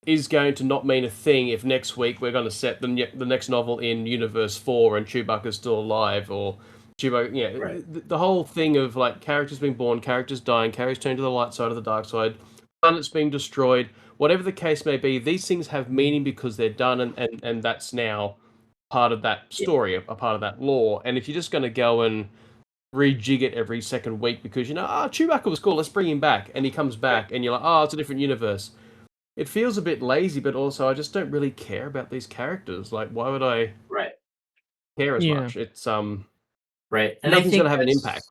is going to not mean a thing if next week we're going to set the next novel in Universe 4 and Chewbacca's still alive, or Chewbacca, the whole thing of like characters being born, characters dying, characters turning to the light side of the dark side, planets being destroyed, whatever the case may be, these things have meaning because they're done, and that's now part of that story, a part of that lore. And if you're just going to go and rejig it every second week because Chewbacca was cool, let's bring him back, and he comes back, and you're like, it's a different universe. It feels a bit lazy, but also I just don't really care about these characters. Like, why would I care as much? It's and nothing's gonna have an impact.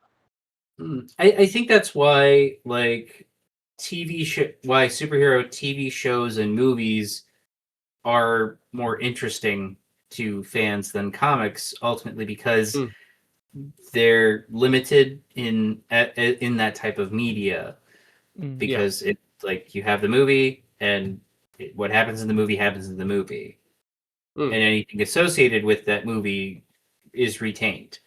I think that's why why superhero TV shows and movies are more interesting to fans than comics, ultimately, because they're limited in that type of media. Because it's like you have the movie, and what happens in the movie happens in the movie, and anything associated with that movie is retained.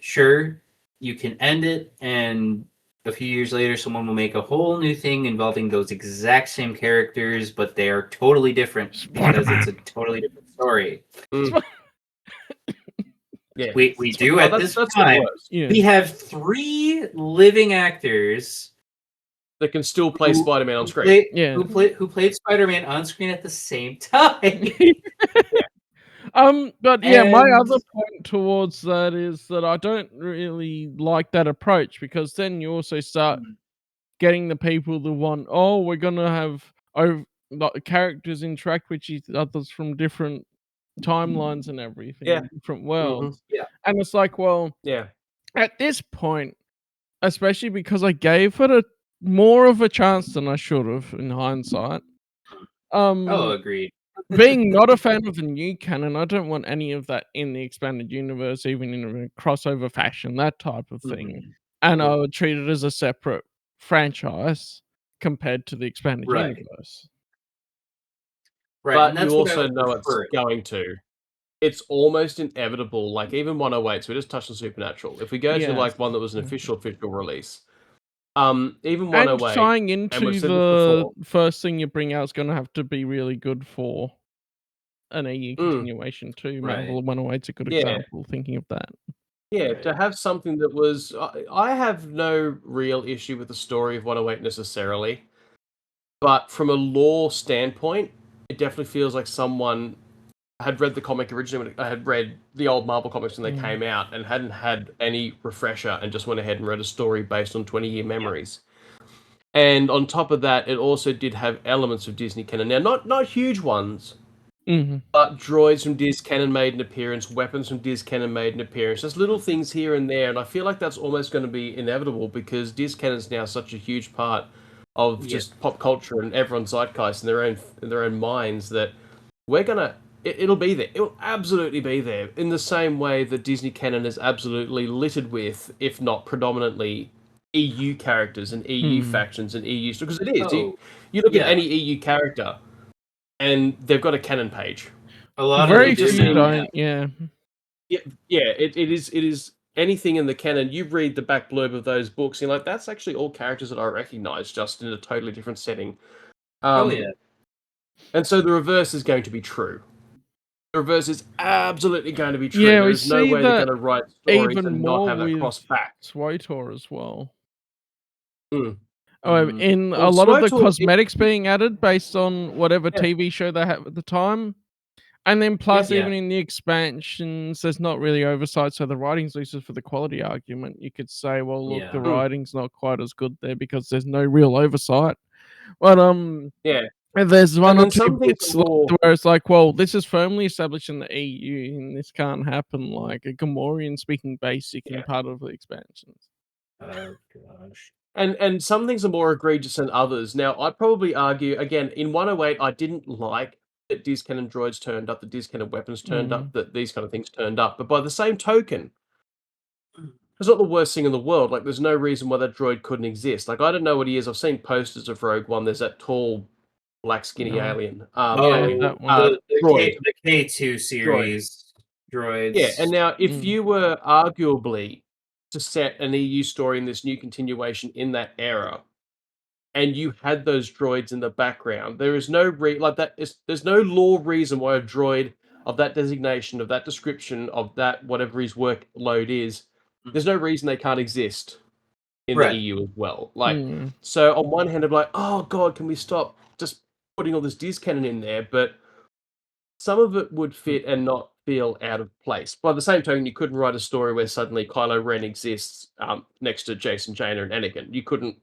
Sure, you can end it, and a few years later someone will make a whole new thing involving those exact same characters, but they are totally different because it's a totally different story. We do at this time. We have 3 living actors that can still play Spider-Man on screen. Who played Spider-Man on screen at the same time. But my other point towards that is that I don't really like that approach, because then you also start getting the people that want, we're gonna have characters interact with each others from different timelines and everything, different worlds. And it's like, at this point, especially because I gave it more of a chance than I should have in hindsight. Agreed. Being not a fan of the new canon, I don't want any of that in the expanded universe, even in a crossover fashion, that type of thing. And I would treat it as a separate franchise compared to the expanded universe. But you also know it's going to. It's almost inevitable. Like even 108, so we just touched on Supernatural. If we go to like one that was an official release, even 108, and tying into the first thing you bring out is going to have to be really good for an EU continuation too. Marvel 108's a good example, thinking of that. To have something that was... I have no real issue with the story of 108 necessarily, but from a lore standpoint, it definitely feels like someone had read the comic originally. I had read the old Marvel comics when they came out and hadn't had any refresher and just went ahead and wrote a story based on 20-year memories. And on top of that, it also did have elements of Disney canon. Now, not huge ones, but droids from Diz canon made an appearance, weapons from Diz canon made an appearance, just little things here and there. And I feel like that's almost going to be inevitable because Diz canon is now such a huge part of just pop culture and everyone's zeitgeist in their own minds that we're gonna... It'll be there. It will absolutely be there. In the same way that Disney canon is absolutely littered with, if not predominantly, EU characters and EU factions and EU... Because it is. You look at any EU character, and they've got a canon page. A lot very of few don't. It is anything in the canon. You read the back blurb of those books, and you're like, that's actually all characters that I recognize, just in a totally different setting. And so the reverse is going to be true. The reverse is absolutely going to be true. Yeah, There's no way they're going to write stories and not have that cross back. SWTOR as well. Mm. In a lot of the cosmetics being added based on whatever TV show they have at the time, And then plus, Yeah. even in the expansions, there's not really oversight, so the writing's loose for the quality argument. You could say, well, look, the Yeah. writing's not quite as good there because there's no real oversight. But Yeah. there's one And or then two some things bits are more. where it's like, well, this is firmly established in the EU, and this can't happen. Like a Gamorrean speaking basic in Yeah. part of the expansions. Oh gosh. And some things are more egregious than others. Now, I'd probably argue again in 108, I didn't like that Diz Cannon droids turned up, that Diz Cannon weapons turned up, that these kind of things turned up. But by the same token, it's not the worst thing in the world. Like, there's no reason why that droid couldn't exist. Like, I don't know what he is. I've seen posters of Rogue One. There's that tall, black, skinny No. alien. Yeah, that one. Droid. The K2 series droids. Yeah, and now if you were arguably to set an EU story in this new continuation in that era, and you had those droids in the background, there is no there's no law reason why a droid of that designation, of that description, of that whatever his workload is, there's no reason they can't exist in the Right. EU as well. Like, so on one hand, I'm like, oh god, can we stop just putting all this Diz cannon in there? But some of it would fit and not feel out of place. By the same token, you couldn't write a story where suddenly Kylo Ren exists next to Jason, Jaina, and Anakin. You couldn't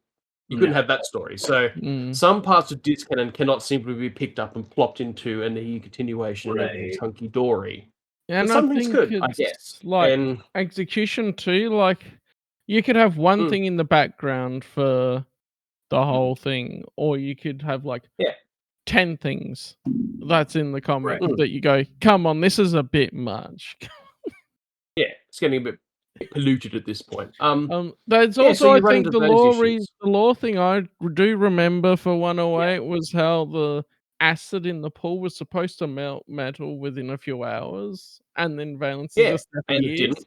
have that story. So some parts of Diz canon cannot simply be picked up and plopped into an EU continuation and everything's hunky dory. Yeah, But and something's good, I it's guess. like And execution too. Like you could have one thing in the background for the whole thing, or you could have like 10 things that's in the comic that you go, come on, this is a bit much. yeah, it's getting a bit polluted at this point. There's so also, you I run think, into the those issues. law thing I do remember for 108 was how the acid in the pool was supposed to melt metal within a few hours, and then valency just and it appears. didn't.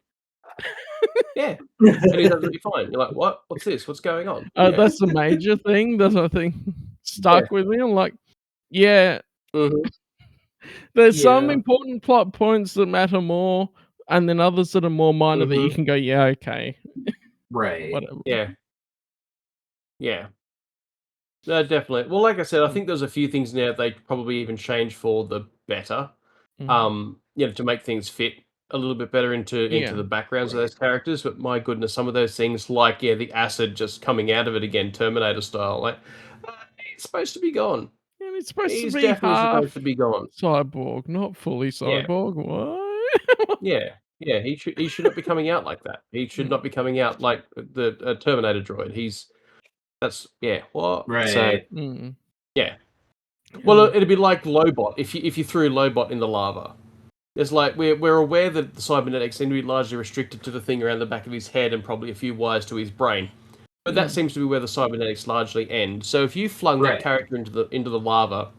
Yeah, and he's absolutely fine. You're like, what? What's this? What's going on? That's the major thing that I think stuck with me. I'm like, yeah, there's some important plot points that matter more, and then others that are more minor that you can go, yeah, okay. Right. Whatever. Yeah. No, definitely. Well, like I said, I think there's a few things now they probably even change for the better. To make things fit a little bit better into the backgrounds of those characters. But my goodness, some of those things, like the acid just coming out of it again, Terminator style, like it's supposed to be gone. And it's supposed He's to be definitely half supposed to be gone. cyborg, not fully cyborg. What? Yeah, he should not be coming out like that. He should not be coming out like the Terminator droid. What? Right. So well, it'd be like Lobot if you threw Lobot in the lava. It's like we're aware that the cybernetics seem to be largely restricted to the thing around the back of his head and probably a few wires to his brain, but that seems to be where the cybernetics largely end. So if you flung that character into the lava,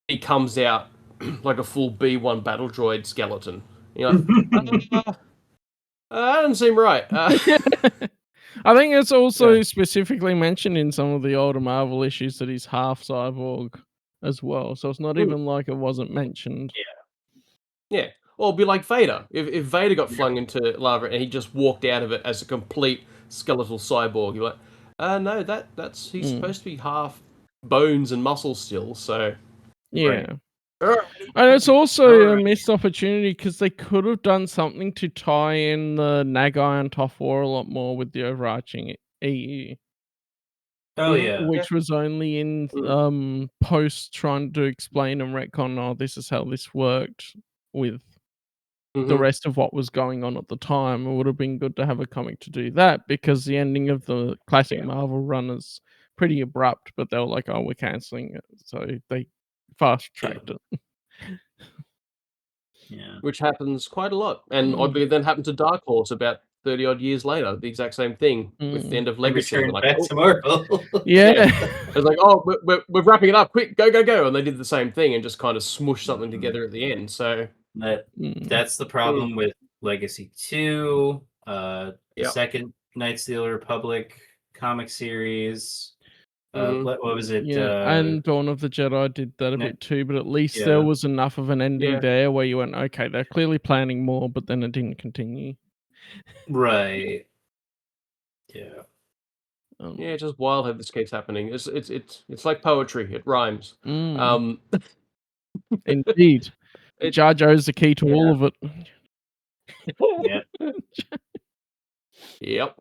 he comes out like a full B1 battle droid skeleton. You're like, that doesn't seem right. I think it's also specifically mentioned in some of the older Marvel issues that he's half cyborg as well. So it's not even like it wasn't mentioned. Yeah. Or it'd be like Vader. If Vader got flung into lava and he just walked out of it as a complete skeletal cyborg, you're like, no, that's he's supposed to be half bones and muscle still, so yeah. And it's also a missed opportunity because they could have done something to tie in the Nagai and Toph War a lot more with the overarching EU. Oh yeah. Which was only in post trying to explain and retcon, oh, this is how this worked with the rest of what was going on at the time. It would have been good to have a comic to do that because the ending of the classic Marvel run is pretty abrupt, but they were like, oh, we're cancelling it. So they fast tracked it. Yeah. Which happens quite a lot. And oddly, then happened to Dark Horse about 30 odd years later. The exact same thing with the end of Legacy. Return Like, back to Marvel. It's like, oh, we're wrapping it up. Quick, go, go, go. And they did the same thing and just kind of smushed something together at the end. So that's the problem with Legacy 2, the second Knights of the Old Republic comic series. What was it? And Dawn of the Jedi did that a bit too, but at least there was enough of an ending there where you went, okay, they're clearly planning more, but then it didn't continue. Right. Yeah. It's just wild how this keeps happening. It's like poetry. It rhymes. Indeed. Jar Jar's the key to all of it. Yeah. Yep.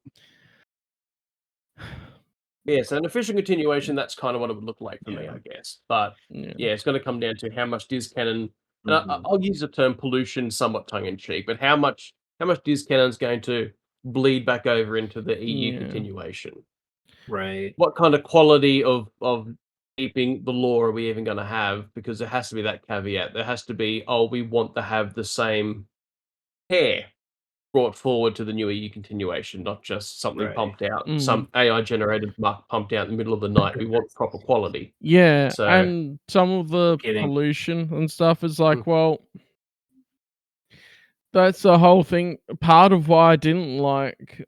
Yeah, so an official continuation, that's kind of what it would look like for me, I guess. But yeah, it's going to come down to how much Diz canon, and I'll use the term pollution somewhat tongue in cheek, but how much Diz canon is going to bleed back over into the EU continuation. Right. What kind of quality of keeping the law are we even going to have? Because there has to be that caveat. There has to be, we want to have the same hair brought forward to the new EU continuation, not just something pumped out, some AI generated muck pumped out in the middle of the night. We want proper quality. Yeah, So, and some of the pollution and stuff is like, well, that's the whole thing. Part of why I didn't like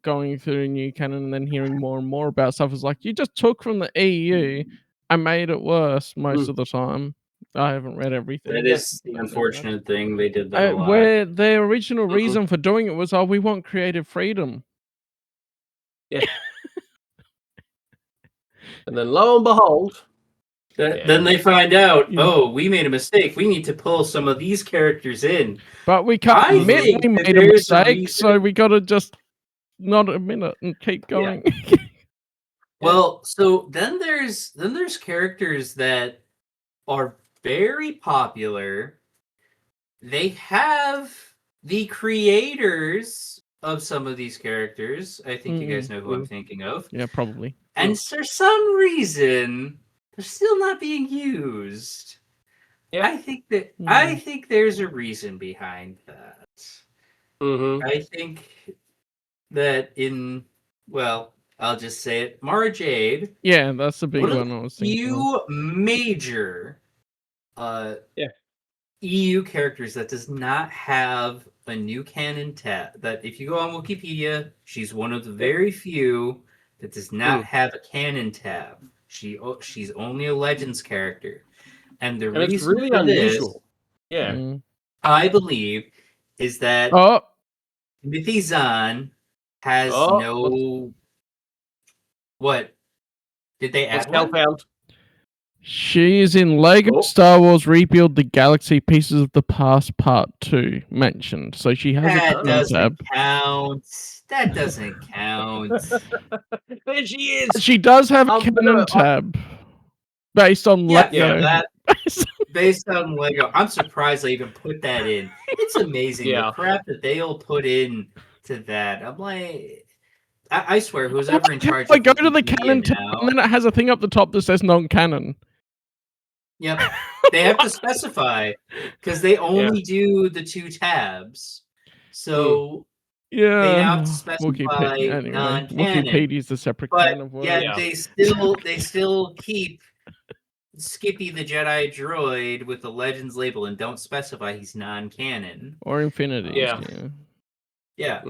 going through new canon and then hearing more and more about stuff is like, you just took from the EU and made it worse most of the time. I haven't read everything. That is the unfortunate thing. They did that a lot. Where their original reason for doing it was, we want creative freedom. Yeah. And then lo and behold, then they find out, we made a mistake. We need to pull some of these characters in. But we can't admit we made a mistake, so we got to just not admit it and keep going. Yeah. Well, so then there's characters that are very popular. They have the creators of some of these characters. I think you guys know who I'm thinking of. Yeah, probably. And for some reason, they're still not being used. Yeah. I think there's a reason behind that. I think that I'll just say it. Mara Jade. Yeah, that's the big one I was thinking. Few major EU characters that does not have a new canon tab. That if you go on Wikipedia, she's one of the very few that does not have a canon tab. She's only a Legends character, and the reason it's really for unusual. This, I believe, is that Timothy Zahn has no. What did they add? Hellbound. She is in Lego Star Wars Rebuild the Galaxy Pieces of the Past Part 2 mentioned. So she has a canon tab. That doesn't count. There she is. She does have a canon tab based on Lego. Based on Lego. I'm surprised they even put that in. It's amazing the crap that they'll put in to that. I'm like, I swear, who's ever in charge? I go to the canon tab and then it has a thing up the top that says non-canon. Yep, they have to specify because they only do the 2 tabs. So they now have to specify non-canon. Wikipedia is a separate kind of word. They still keep Skippy the Jedi droid with the Legends label and don't specify he's non-canon or Infinity. Yeah.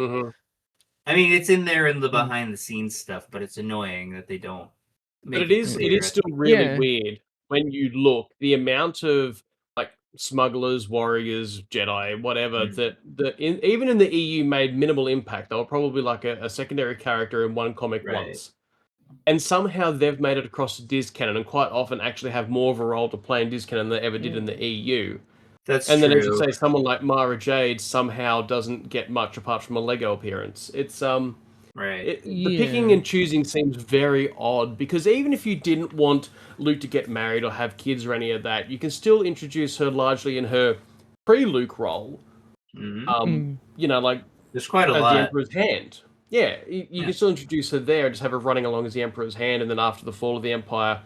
I mean, it's in there in the behind-the-scenes stuff, but it's annoying that they don't. But it is still really weird when you look the amount of like smugglers, warriors, Jedi, whatever even in the EU made minimal impact. They were probably like a secondary character in one comic once, and somehow they've made it across the Diz canon, and quite often actually have more of a role to play in Diz canon than they ever did in the EU. Then, as you say, someone like Mara Jade somehow doesn't get much apart from a Lego appearance. It's the picking and choosing seems very odd, because even if you didn't want Luke to get married or have kids or any of that, you can still introduce her largely in her pre-Luke role. Like there's quite a lot. The lot. Emperor's Hand. Yeah, you can still introduce her there and just have her running along as the Emperor's Hand, and then after the fall of the Empire,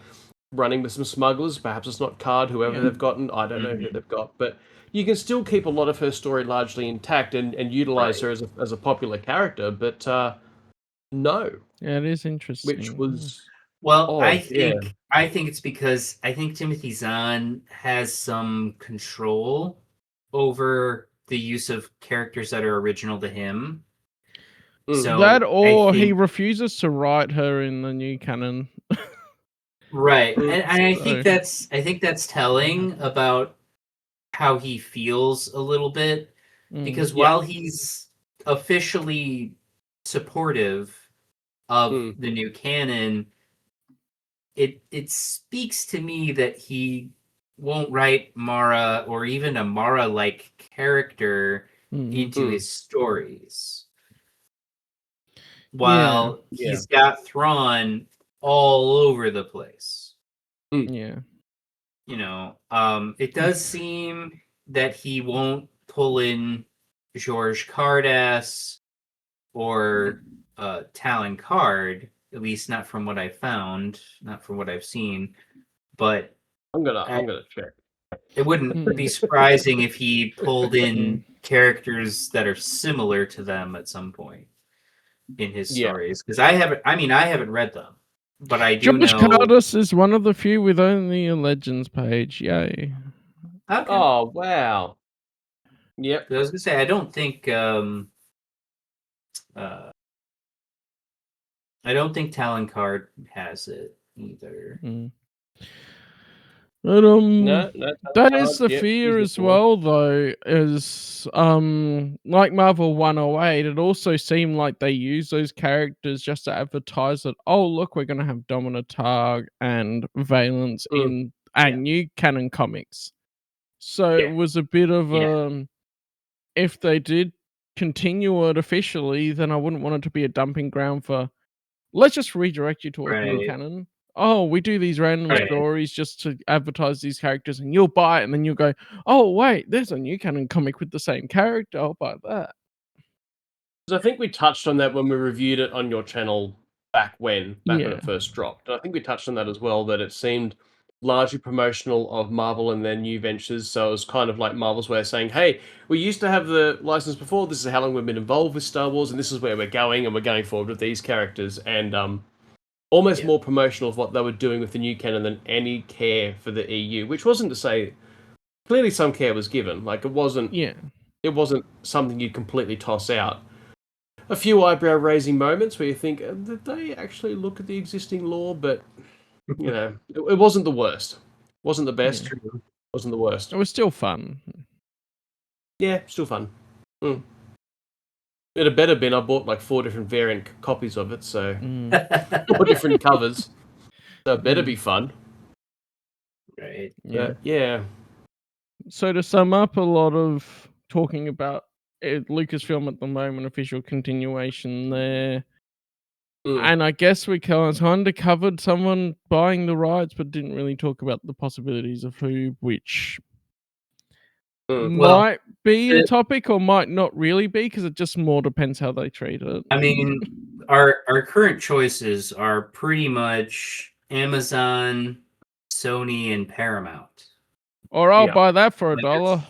running with some smugglers. Perhaps it's not Card, whoever they've gotten. I don't know who they've got, but you can still keep a lot of her story largely intact and utilize her as a popular character. But no, it is interesting. Which was odd. I think it's because I think Timothy Zahn has some control over the use of characters that are original to him. So that, or he refuses to write her in the new canon. Right, and I think that's telling about how he feels a little bit, because while he's officially supportive of the new canon, it speaks to me that he won't write Mara or even a Mara-like character into his stories, while he's got Thrawn all over the place. Yeah. You know, it does seem that he won't pull in George Cardass or Talon Card, at least not from what I found, not from what I've seen. But I'm gonna check. it wouldn't be surprising if he pulled in characters that are similar to them at some point in his stories. Because I haven't read them, but I do George know. Cardass is one of the few with only a Legends page. Yay. Okay. Oh wow. Yep. I was gonna say I don't think Talon Card has it either. But No, that is the fear as well, though, is like Marvel 108, it also seemed like they used those characters just to advertise that, oh look, we're gonna have Dominatar and Valence in our new canon comics. So it was a bit of if they did continue it officially, then I wouldn't want it to be a dumping ground for, let's just redirect you towards new canon. Oh, we do these random stories just to advertise these characters, and you'll buy it, and then you'll go, oh wait, there's a new canon comic with the same character, I'll buy that. Because I think we touched on that when we reviewed it on your channel back when it first dropped. I think we touched on that as well, that it seemed largely promotional of Marvel and their new ventures. So it was kind of like Marvel's way of saying, hey, we used to have the license before, this is how long we've been involved with Star Wars, and this is where we're going, and we're going forward with these characters. And almost more promotional of what they were doing with the new canon than any care for the EU, which wasn't to say, clearly some care was given. Like, it wasn't something you'd completely toss out. A few eyebrow-raising moments where you think, did they actually look at the existing lore? But, you know, it wasn't the worst. Wasn't the best. Wasn't the worst. It was still fun. Yeah, still fun. It had better been, I bought like 4 different variant copies of it, so 4 different covers. So it better be fun. Right. Yeah. So to sum up a lot of talking about Lucasfilm at the moment, official continuation there. And I guess we kind of covered someone buying the rights, but didn't really talk about the possibilities of who, which might be a topic or might not really be, because it just more depends how they treat it. I mean, our current choices are pretty much Amazon, Sony, and Paramount. Or I'll buy that for $1.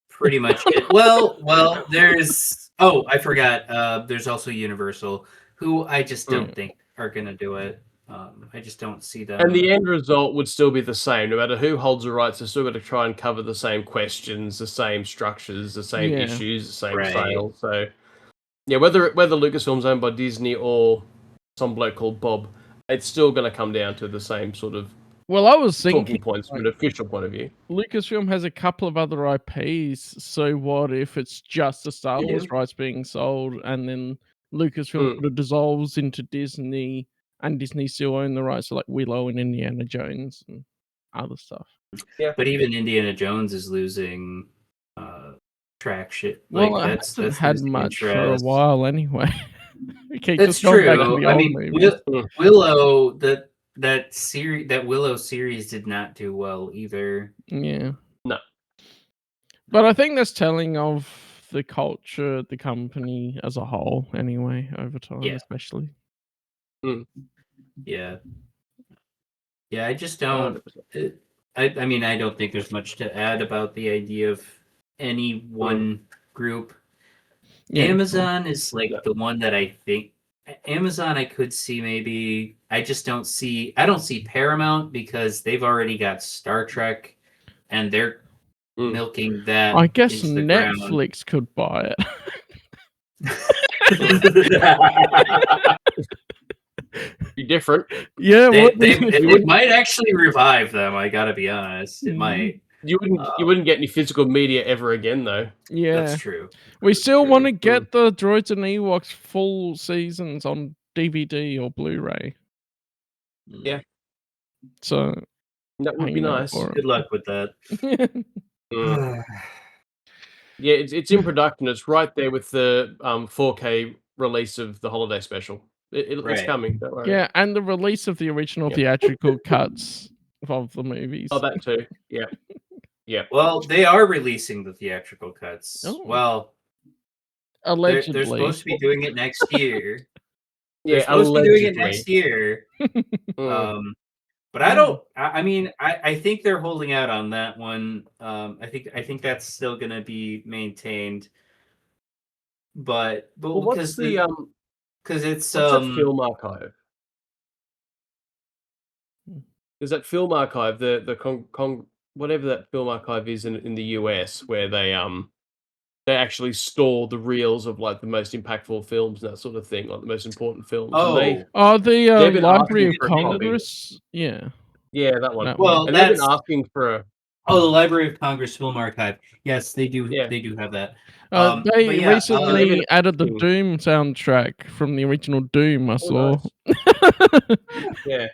Pretty much it. Well, there's I forgot. There's also Universal, who I just don't think are gonna do it. I just don't see them. And the end result would still be the same. No matter who holds the rights, they're still going to try and cover the same questions, the same structures, the same issues, the same sale. So, yeah, whether Lucasfilm's owned by Disney or some bloke called Bob, it's still going to come down to the same sort of I was thinking talking points from an official point of view. Lucasfilm has a couple of other IPs, so what if it's just the Star Wars rights being sold, and then Lucasfilm sort of dissolves into Disney, and Disney still own the rights to like Willow and Indiana Jones and other stuff. Yeah, but even Indiana Jones is losing traction. Well, like, it hasn't had much for a interest. while anyway. That's true. I mean, Willow, that Willow series did not do well either. Yeah. No. But I think that's telling of the culture, the company as a whole, anyway, over time, especially. Yeah. I just don't. I mean, I don't think there's much to add about the idea of any one group. Amazon is like the one that I think. Amazon, I could see maybe. I don't see Paramount because they've already got Star Trek, and they're milking that. I guess Netflix could buy it. Be different. Yeah, it might actually revive them. I gotta be honest, it might. You wouldn't get any physical media ever again, though. Yeah, that's true. We still want to get the Droids and Ewoks full seasons on DVD or Blu-ray. Yeah. So That would be hanging out nice. for Good luck with that. it. Yeah, it's in production. It's right there with the 4K release of the holiday special. It's Right. coming. Don't worry. Yeah, and the release of the original Yeah. theatrical cuts of the movies. Oh, that too. Yeah. Yeah. Well, they are releasing the theatrical cuts. Oh. Well, Allegedly. they're supposed to be doing it next year. They're Yeah, supposed to be doing it allegedly. next year. Mm. But I don't. I mean, I think they're holding out on that one. I think that's still going to be maintained. But Well, what's because the it's what's that film archive? There's that film archive, the whatever that film archive is in the US, where they actually store the reels of like the most impactful films and that sort of thing, like the most important films. And oh the they've been Library asking of for a copy. Congress. Yeah. Yeah, that one. That well, And they've that's been asking for a the Library of Congress Film Archive. Yes, they do. Yeah. They do have that. They but yeah, recently added the asking- Doom soundtrack from the original Doom. I saw. nice. Yeah.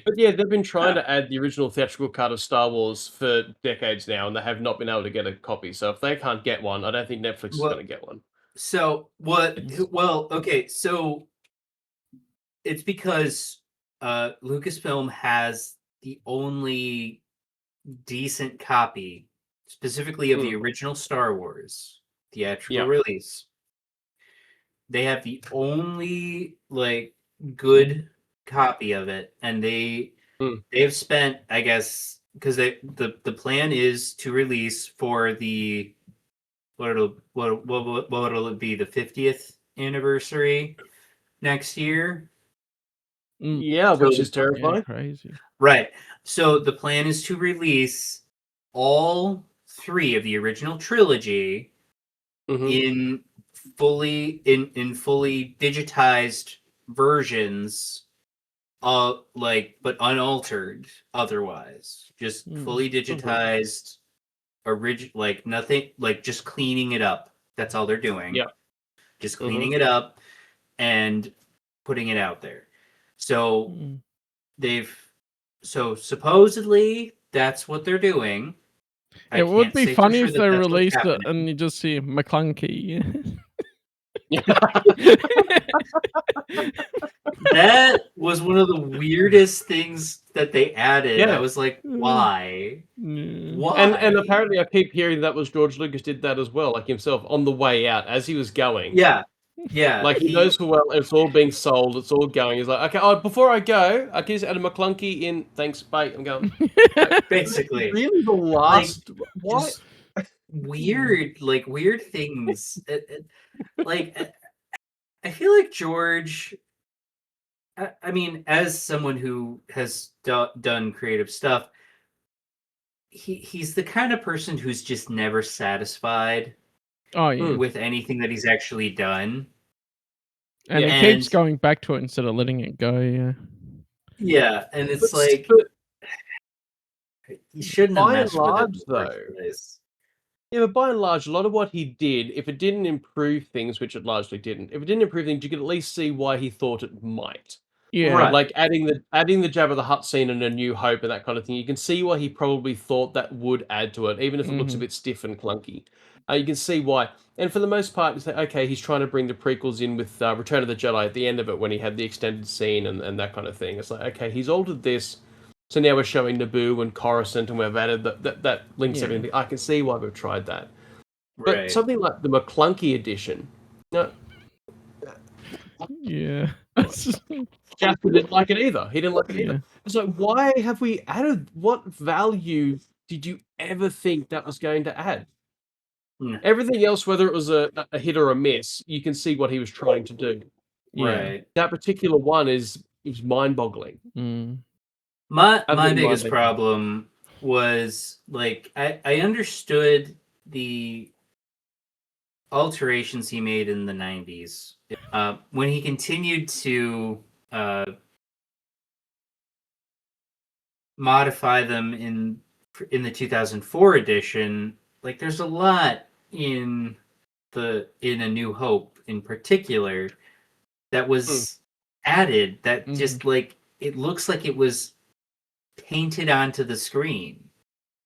But yeah, they've been trying to add the original theatrical cut of Star Wars for decades now, and they have not been able to get a copy. So if they can't get one, I don't think Netflix is going to get one. So what? It's- Well, okay. So it's because Lucasfilm has the only decent copy, specifically of the original Star Wars theatrical release. They have the only like good copy of it, and they've spent, I guess, because the plan is to release for the what it'll be, the 50th anniversary next year. Yeah, which is terrifying. Yeah, crazy. Right. So the plan is to release all 3 of the original trilogy in fully digitized versions of but unaltered otherwise. Just fully digitized nothing, just cleaning it up. That's all they're doing. Yeah. Just cleaning it up and putting it out there. So supposedly that's what they're doing. It would be funny if they released it and you just see McClunky. That was one of the weirdest things that they added. Yeah. I was like, why? Why? And apparently I keep hearing that was George Lucas did that as well, like himself, on the way out as he was going. Yeah. Like he knows full well it's all being sold, it's all going. He's like, okay, before I go, I can just add a McClunky in. Thanks, bye. I'm going. Basically. Really, the last what? Weird things. I feel like George. I mean, as someone who has done creative stuff, he's the kind of person who's just never satisfied with anything that he's actually done. And he keeps going back to it instead of letting it go, yeah. Yeah, and it's he shouldn't have messed with it in the first place. Yeah, but by and large, a lot of what he did, if it didn't improve things, which it largely didn't, if it didn't improve things, you could at least see why he thought it might. Yeah. Right. Like adding the Jabba the Hutt scene and A New Hope and that kind of thing. You can see why he probably thought that would add to it, even if it looks a bit stiff and clunky. You can see why. And for the most part, it's like, okay, he's trying to bring the prequels in with Return of the Jedi at the end of it when he had the extended scene and that kind of thing. It's like, okay, he's altered this. So now we're showing Naboo and Coruscant and we've added that links everything. I can see why we've tried that. But something like the McClunky edition, yeah. Jasper didn't like it either. He didn't like it either. Yeah. It's like, why have we added? What value did you ever think that was going to add? Everything else, whether it was a hit or a miss, you can see what he was trying to do. Right. That particular one is mind-boggling. My biggest problem was I understood the alterations he made in the 90s. When he continued to modify them in the 2004 edition, there's a lot in A New Hope in particular that was added that just it looks like it was painted onto the screen.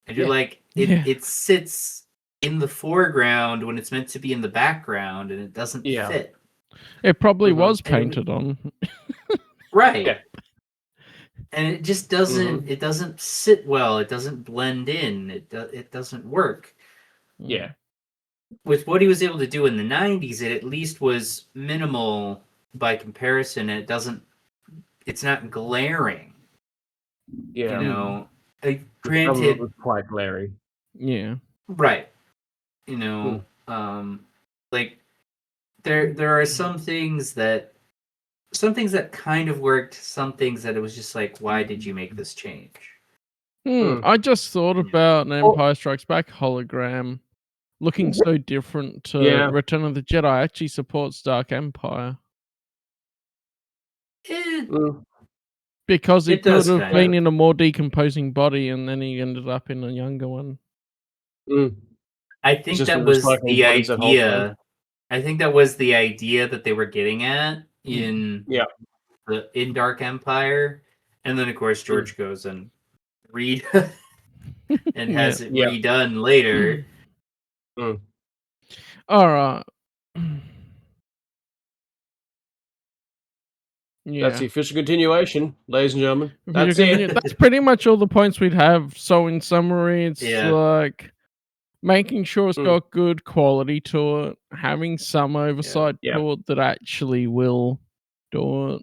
And you're Yeah. like, it sits in the foreground when it's meant to be in the background, and it doesn't fit. It probably Mhm. was painted on. Right. Yeah. And it just doesn't it doesn't sit well. It doesn't blend in. It doesn't work. Yeah. With what he was able to do in the 90s, it at least was minimal by comparison. And it's not glaring. Yeah. You know, Some of granted, it was quite glaring. Yeah. right. You know, like there are some things that kind of worked, some things that it was just like, why did you make this change? I just thought about an Empire Strikes Back hologram looking so different to Return of the Jedi. Actually supports Dark Empire. Because it could have been in a more decomposing body, and then he ended up in a younger one. I think that was the idea. I think that was the idea that they were getting at in Dark Empire, and then of course George goes and and has it redone later. All right. Yeah. That's the official continuation, ladies and gentlemen. That's it. That's pretty much all the points we'd have. So in summary, it's like making sure it's got good quality to it, having some oversight to it that actually will do it.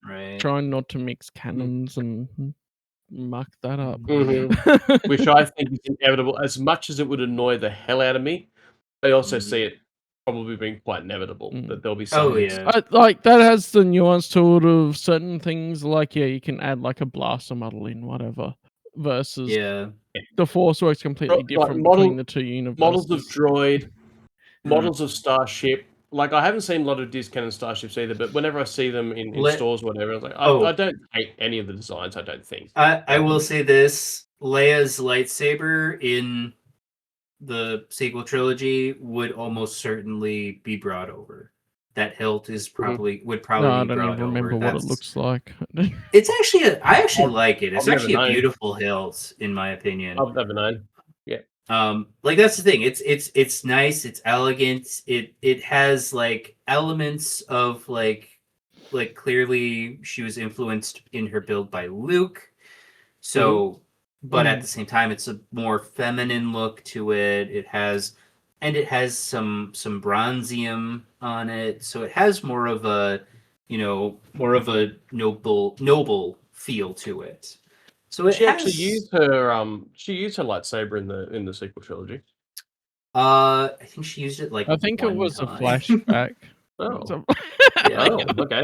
Right. Trying not to mix canons and muck that up. Which I think is inevitable. As much as it would annoy the hell out of me, I also see it probably being quite inevitable that there'll be some. Like that has the nuance to it of certain things. Like you can add like a blaster model in whatever, versus the Force works completely different between the two universes. Models of droid, models of starship. Like I haven't seen a lot of disc-cannon starships either, but whenever I see them in stores, or whatever, I was like, I don't hate any of the designs. I don't think. I will say this: Leia's lightsaber in the sequel trilogy would almost certainly be brought over. That hilt is probably would probably be brought over. I don't even remember what it looks like. It's actually I actually like it. It's actually a beautiful hilt, in my opinion. I've never known. Yeah. Like that's the thing. It's nice. It's elegant. It has like elements of like clearly she was influenced in her build by Luke. So. But at the same time, it's a more feminine look to it. It has some bronzium on it, so it has more of a noble feel to it. So she actually used her lightsaber in the sequel trilogy. I think she used it I think it was a flashback. Okay.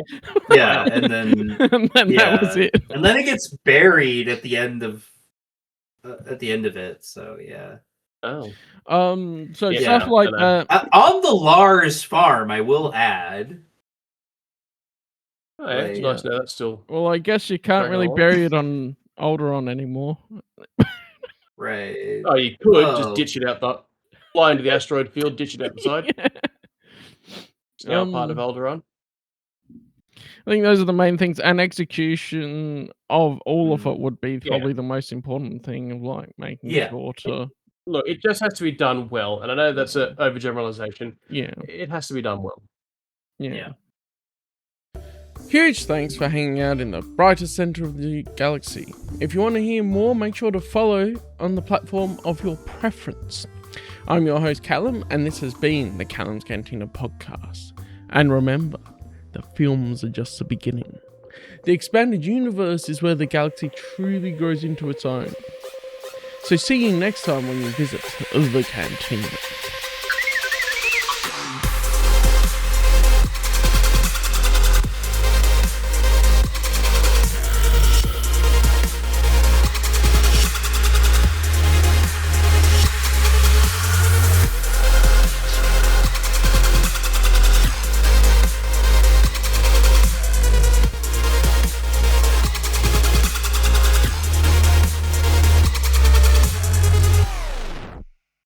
Yeah, and then that was it. And then it gets buried at the end of it. So yeah. So stuff like that on the Lars farm, I will add. It's nice to know that's still. Well, I guess you can't really bury it on Alderaan anymore. Right. Oh, you could just ditch it out fly into the asteroid field, ditch it out the side. It's now part of Alderaan. I think those are the main things, and execution of all of it would be probably the most important thing of like making sure to. Look, it just has to be done well, and I know that's an overgeneralization. Yeah, it has to be done well. Yeah. Huge thanks for hanging out in the brightest center of the galaxy. If you want to hear more, make sure to follow on the platform of your preference. I'm your host Callum, and this has been the Callum's Cantina podcast. And remember, the films are just the beginning. The expanded universe is where the galaxy truly grows into its own. So see you next time when you visit the Cantina.